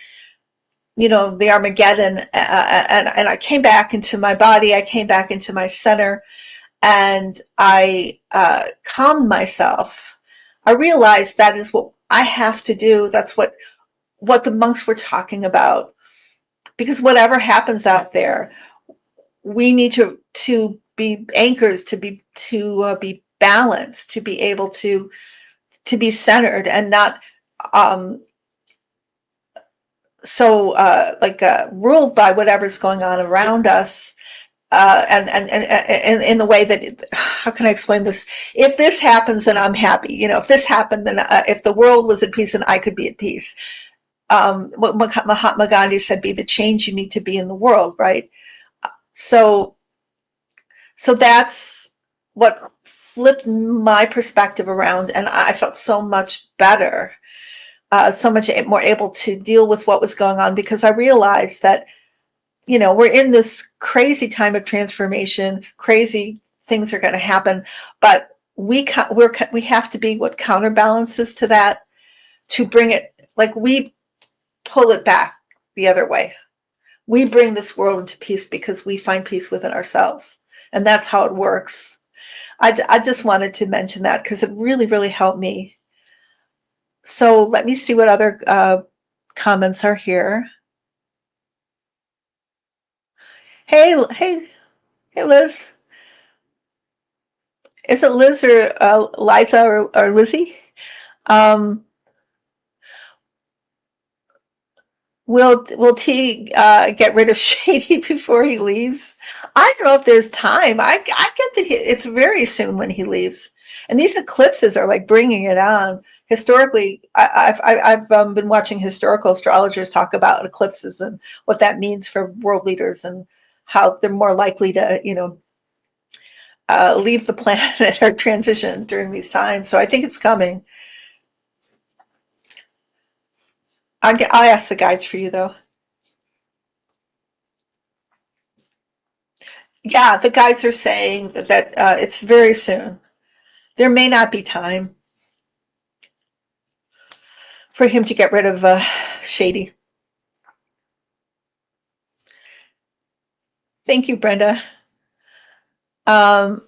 the Armageddon, and I came back into my body, I came back into my center, and I calmed myself. I realized that is what I have to do. That's what the monks were talking about, because whatever happens out there, we need to be anchors, to be balanced, to be able to be centered, and not um, so ruled by whatever's going on around us. And in the way that, how can I explain this? If this happens, then I'm happy. If this happened, then if the world was at peace, then I could be at peace. What Mahatma Gandhi said: "Be the change you need to be in the world." Right. So that's what flipped my perspective around, and I felt so much better, so much more able to deal with what was going on, because I realized that we're in this crazy time of transformation. Crazy things are going to happen, but we have to be what counterbalances to that, to bring it, like, we pull it back the other way. We bring this world into peace because we find peace within ourselves, and that's how it works. I just wanted to mention that because it really, really helped me. So let me see what other comments are here. Hey, hey, hey, Liz. Is it Liz or Liza or Lizzie? Um, will T get rid of Shady before he leaves? I don't know if there's time. I get that it's very soon when he leaves, and these eclipses are like bringing it on. Historically, I've been watching historical astrologers talk about eclipses and what that means for world leaders, and how they're more likely to leave the planet or transition during these times. So I think it's coming. I ask the guides for you, though. Yeah, the guides are saying that it's very soon. There may not be time for him to get rid of Shady. Thank you, Brenda. Um,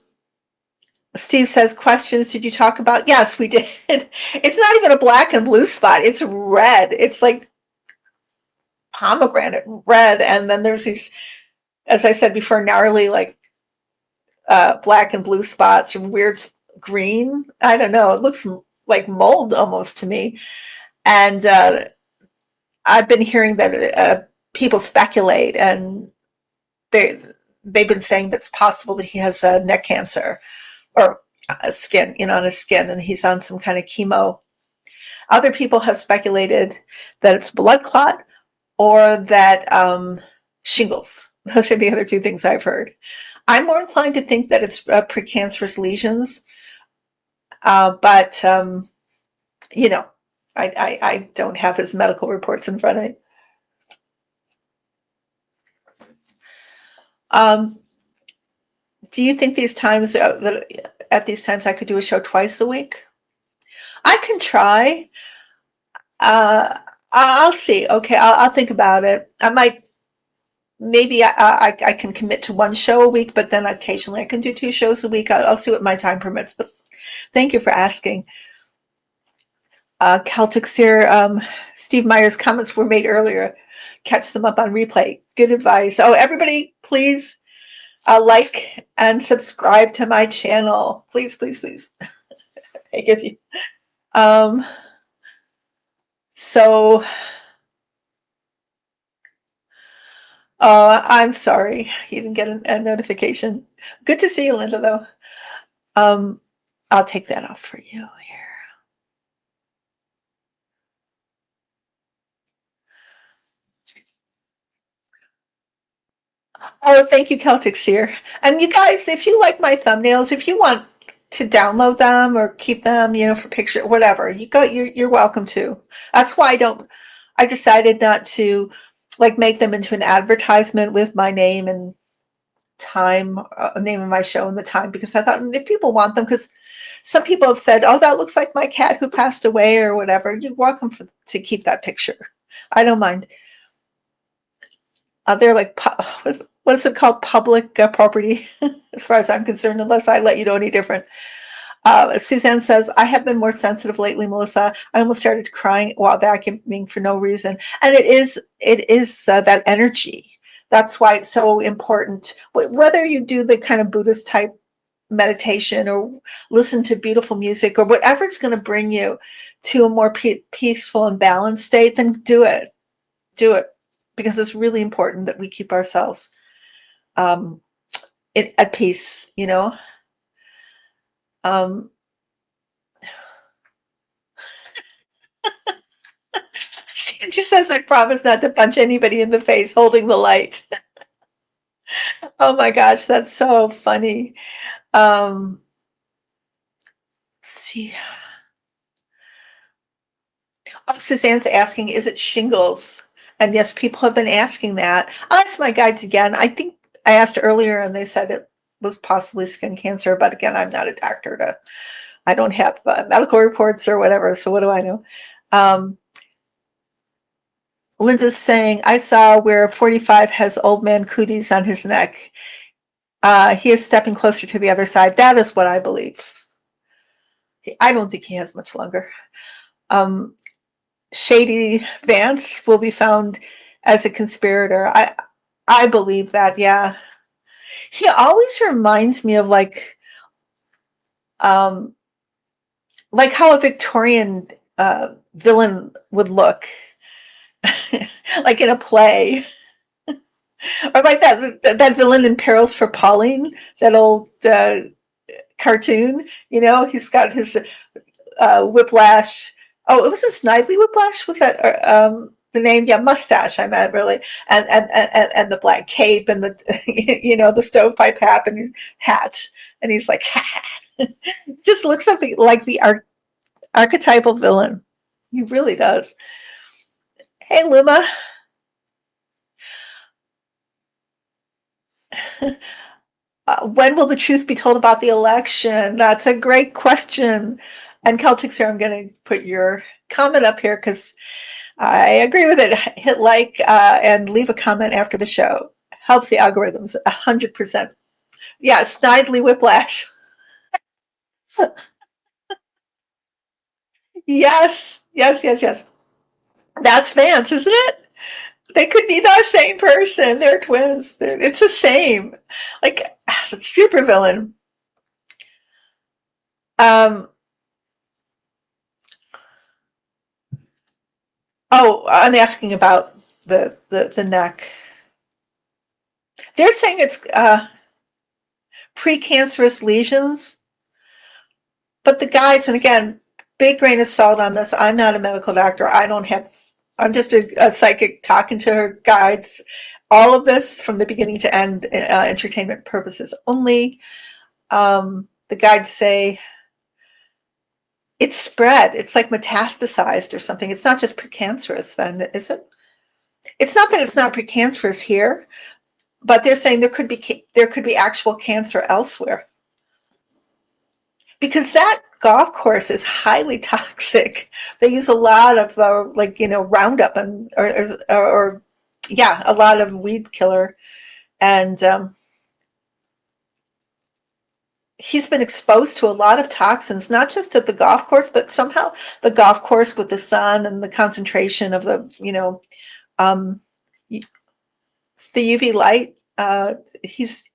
Steve says, questions did you talk about? Yes, we did. It's not even a black and blue spot. It's red. It's like pomegranate red. And then there's these, as I said before, gnarly, like black and blue spots, and weird green. I don't know. It looks like mold almost to me. And I've been hearing that people speculate, and they they've been saying that it's possible that he has neck cancer, or skin, on his skin, and he's on some kind of chemo. Other people have speculated that it's blood clot, or that shingles. Those are the other two things I've heard. I'm more inclined to think that it's precancerous lesions, but you know, I don't have his medical reports in front of me. Um, do you think these times that at these times I could do a show twice a week? I can try. I'll see. Okay, I'll think about it. I might maybe I can commit to one show a week, but then occasionally I can do two shows a week. I'll see what my time permits. But thank you for asking. Celtic Seer, Steve Meyer's comments were made earlier. Catch them up on replay. Good advice. Oh, everybody, please like and subscribe to my channel. Please, please, please. I give you. Um, so, I'm sorry you didn't get a notification. Good to see you, Linda, though. Um, I'll take that off for you here. Oh, thank you, Celtic Seer. And you guys, if you like my thumbnails, if you want to download them or keep them, for picture, whatever, you're welcome to. That's why I decided not to like make them into an advertisement with my name and time, name of my show and the time, because I thought if people want them, because some people have said, "Oh, that looks like my cat who passed away," or whatever. You're welcome to keep that picture. I don't mind. They're like, what is it called? Public property, as far as I'm concerned, unless I let you know any different. Suzanne says, I have been more sensitive lately, Melissa. I almost started crying while vacuuming for no reason. And it is that energy. That's why it's so important. Whether you do the kind of Buddhist type meditation or listen to beautiful music or whatever it's going to bring you to a more peaceful and balanced state, then do it. Do it. Because it's really important that we keep ourselves um, at peace, Um, Sandy says, I promise not to punch anybody in the face holding the light. Oh my gosh, that's so funny. Let's see. Oh, Suzanne's asking, is it shingles? And yes, people have been asking that. I'll ask my guides again. I think I asked earlier and they said it was possibly skin cancer, but again, I'm not a doctor I don't have medical reports or whatever, so what do I know? Um, Linda's saying, I saw where 45 has old man cooties on his neck. He is stepping closer to the other side. That is what I believe. I don't think he has much longer. Um, Shady Vance will be found as a conspirator. I believe that, yeah. He always reminds me of um, like how a Victorian villain would look, like in a play. Or like that villain in Perils for Pauline, that old cartoon. He's got his whiplash. Oh, it was a Snidely whiplash. Was that the name? Yeah, mustache. I meant really, and the black cape and the the stovepipe hat, and he's like, just looks something like the archetypal villain. He really does. Hey, Luma. When will the truth be told about the election? That's a great question. And Celtics here, I'm going to put your comment up here because I agree with it. Hit like and leave a comment after the show. Helps the algorithms 100%. Yeah, Snidely Whiplash. Yes, yes, yes, yes. That's Vance, isn't it? They could be the same person. They're twins. It's the same. Like, super villain. Um, oh, I'm asking about the neck. They're saying it's precancerous lesions, but the guides, and again, big grain of salt on this. I'm not a medical doctor. I don't have. I'm just a psychic talking to her guides. all of this from the beginning to end, entertainment purposes only. The guides say it's spread. It's like metastasized or something. It's not just precancerous then, is it? It's not that it's not precancerous here, but they're saying there could be actual cancer elsewhere. Because that golf course is highly toxic. They use a lot of Roundup or yeah, a lot of weed killer, and he's been exposed to a lot of toxins, not just at the golf course, but somehow the golf course with the sun and the concentration of the um, the UV light. He's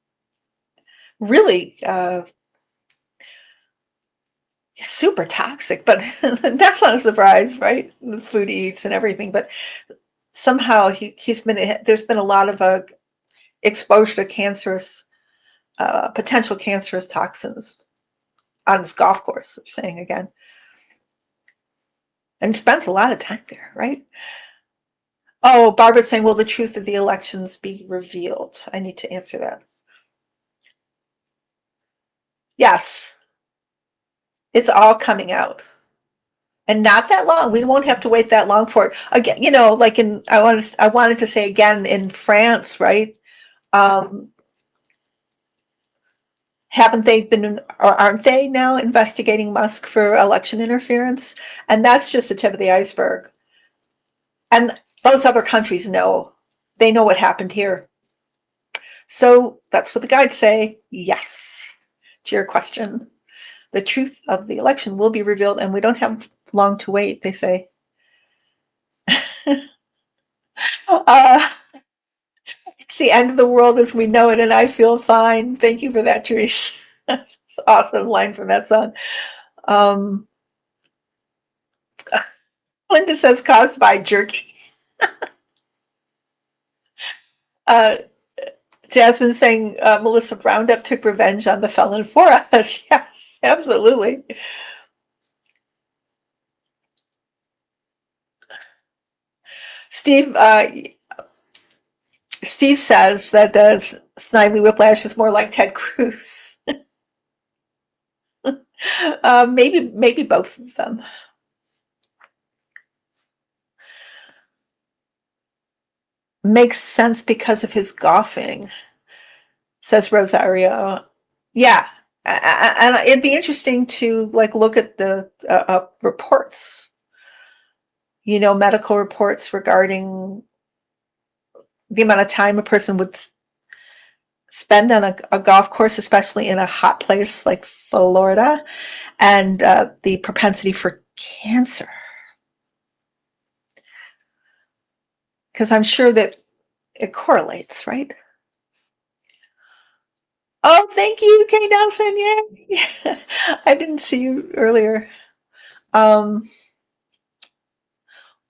really super toxic, but that's not a surprise, right? The food he eats and everything, but somehow there's been a lot of exposure to potential cancerous toxins on his golf course. I'm saying again, and spends a lot of time there, right? Oh, Barbara's saying, will the truth of the elections be revealed? I need to answer that. Yes, it's all coming out. And not that long. We won't have to wait that long for it. Again, like I wanted to say again in France, right? Um, haven't they been, or aren't they now investigating Musk for election interference? And that's just the tip of the iceberg. And those other countries know. They know what happened here. So that's what the guides say. Yes, to your question. The truth of the election will be revealed, and we don't have long to wait, they say. It's the end of the world as we know it, and I feel fine. Thank you for that, Therese. That's an awesome line from that song. Um, Linda says caused by jerky. Uh, Jasmine saying Melissa Roundup took revenge on the felon for us. Yes, absolutely. Steve Steve says that Snidely Whiplash is more like Ted Cruz. Maybe both of them. Makes sense because of his golfing, says Rosario. Yeah, and it'd be interesting to look at the reports, medical reports regarding the amount of time a person would spend on a golf course, especially in a hot place like Florida, and the propensity for cancer. Because I'm sure that it correlates, right? Oh, thank you, Kay Nelson. Yeah, I didn't see you earlier. Um,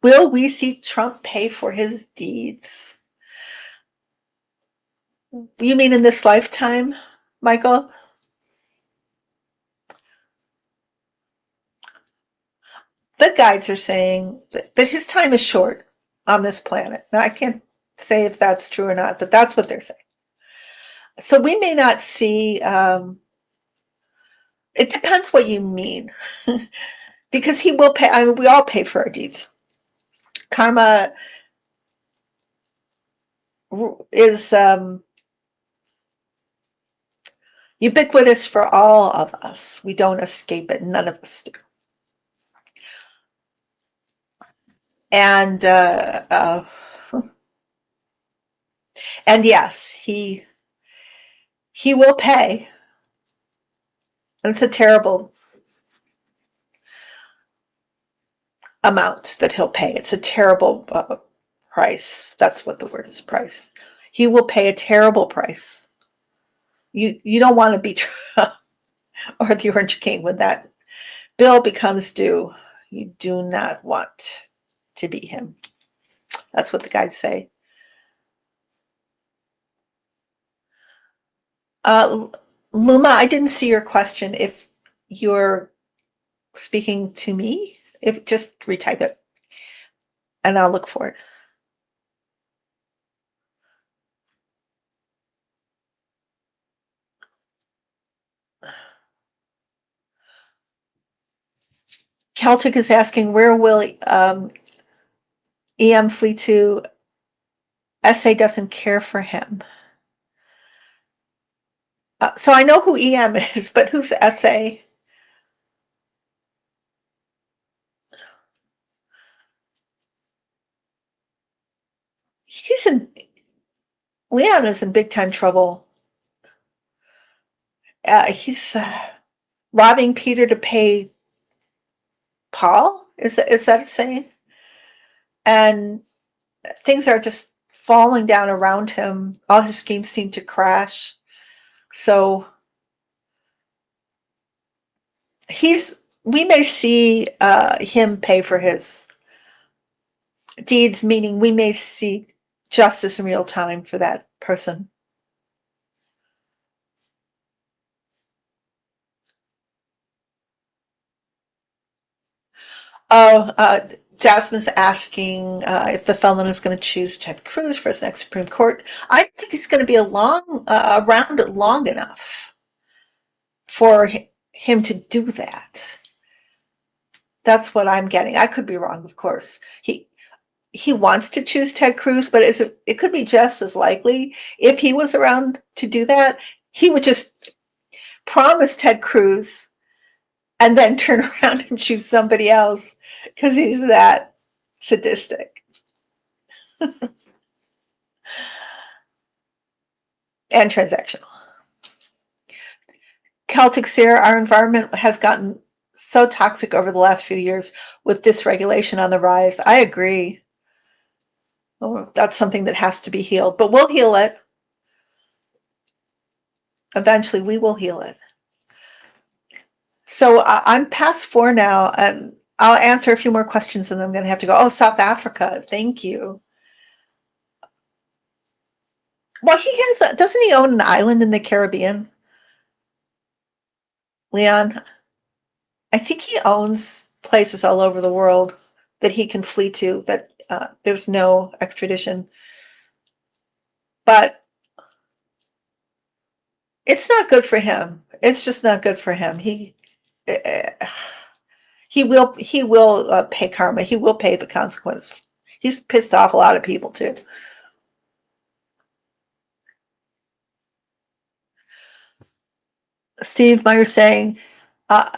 will we see Trump pay for his deeds? You mean in this lifetime, Michael? The guides are saying that his time is short on this planet. Now, I can't say if that's true or not, but that's what they're saying. So we may not see, it depends what you mean, because he will pay. I mean, we all pay for our deeds. Karma is ubiquitous for all of us. We don't escape it. None of us do. And and yes, he will pay. And it's a terrible amount that he'll pay. It's a terrible price. That's what the word is, price. He will pay a terrible price. You don't want to be Trump or the Orange King when that bill becomes due. You do not want to be him. That's what the guys say. Uh, Luma, I didn't see your question. If you're speaking to me, if just retype it and I'll look for it. Celtic is asking, where will EM flee to? SA doesn't care for him. So I know who EM is, but who's SA? Leon is in big time trouble. He's robbing Peter to pay Paul. Is that a saying? And things are just falling down around him. All his schemes seem to crash. So we may see him pay for his deeds, meaning we may see justice in real time for that person. Oh, Jasmine's asking if the felon is going to choose Ted Cruz for his next Supreme Court. I think he's going to be around long enough for him to do that. That's what I'm getting. I could be wrong, of course. He wants to choose Ted Cruz, but it could be just as likely if he was around to do that, he would just promise Ted Cruz and then turn around and choose somebody else because he's that sadistic and transactional. Celtic Seer, our environment has gotten so toxic over the last few years with dysregulation on the rise. I agree. Oh, that's something that has to be healed, but we'll heal it. Eventually, we will heal it. So I'm past 4 now, and I'll answer a few more questions, and then I'm going to have to go. Oh, South Africa, thank you. Well, doesn't he own an island in the Caribbean? Leon, I think he owns places all over the world that he can flee to, that there's no extradition. But it's not good for him. It's just not good for him. Uh, he will pay karma. He will pay the consequence. He's pissed off a lot of people too. Steve Meyer saying, uh,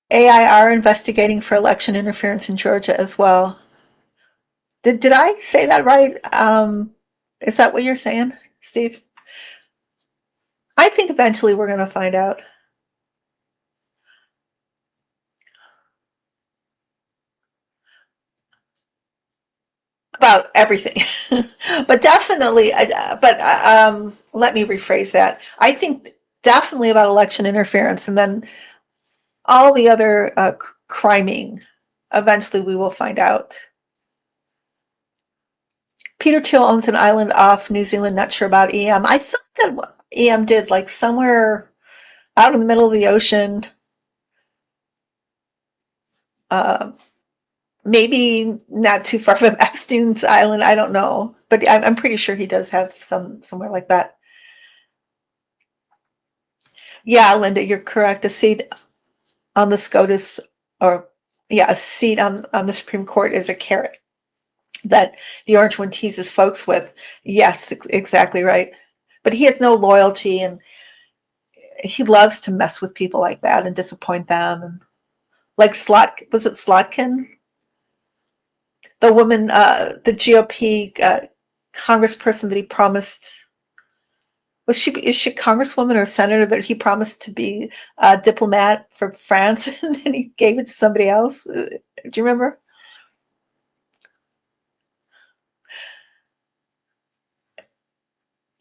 AIR investigating for election interference in Georgia as well. Did I say that right? Is that what you're saying, Steve? I think eventually we're going to find out about everything. But definitely, let me rephrase that. I think definitely about election interference, and then all the other criming. Eventually, we will find out. Peter Thiel owns an island off New Zealand. Not sure about EM. I thought that EM did, like somewhere out in the middle of the ocean. Uh, Maybe not too far from Epstein's island. I don't know, but I'm pretty sure he does have somewhere like that. Yeah, Linda, you're correct. A seat on the SCOTUS, or yeah, a seat on the Supreme Court is a carrot that the orange one teases folks with. Yes, exactly right. But he has no loyalty, and he loves to mess with people like that and disappoint them. And like was it Slotkin? The woman, the GOP congressperson that he promised, is she congresswoman or senator, that he promised to be a diplomat for France and then he gave it to somebody else? Do you remember?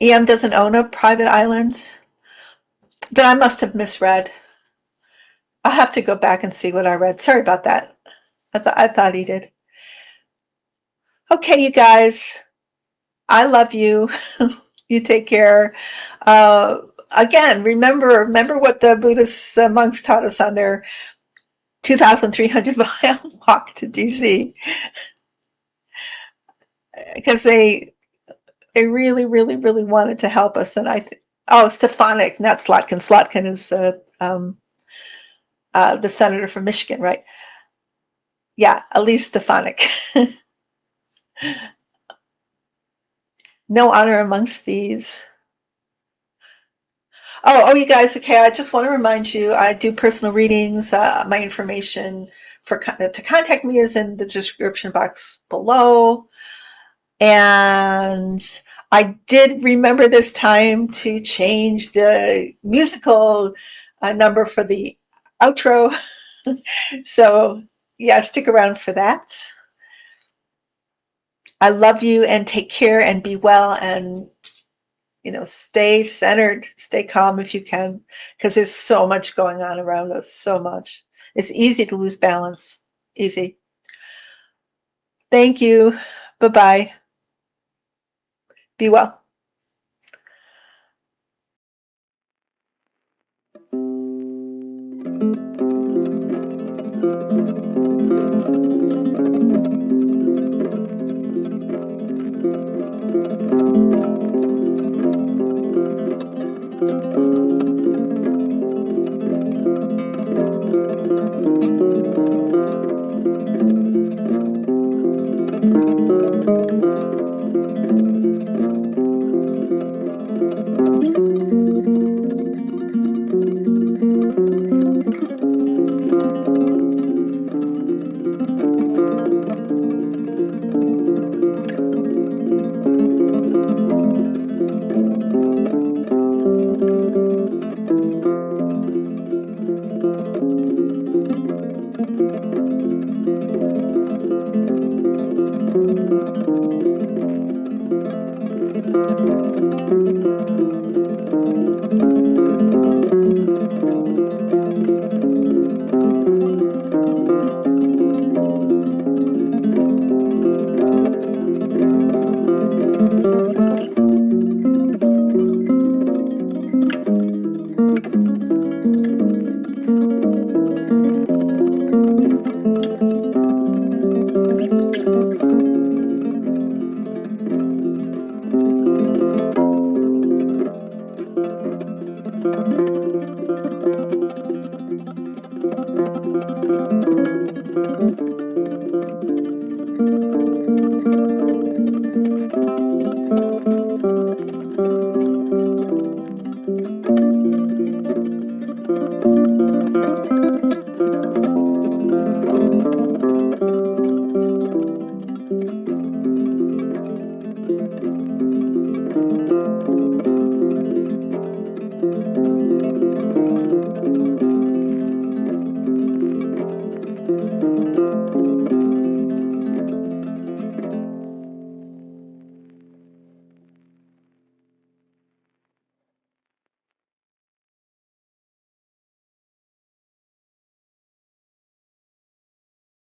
EM doesn't own a private island. Then I must have misread. I'll have to go back and see what I read. Sorry about that. I thought he did. Okay, you guys. I love you. You take care. Again, remember what the Buddhist monks taught us on their 2,300-mile walk to DC, because they really, really, really wanted to help us. And Stefanik, not Slotkin. Slotkin is the senator from Michigan, right? Yeah, Elise Stefanik. No honor amongst thieves. Oh, you guys. Okay, I just want to remind you, I do personal readings. My information to contact me is in the description box below. And I did remember this time to change the musical number for the outro. So, yeah, stick around for that. I love you, and take care and be well, and stay centered, stay calm if you can, because there's so much going on around us, so much. It's easy to lose balance. Easy. Thank you. Bye-bye. Be well.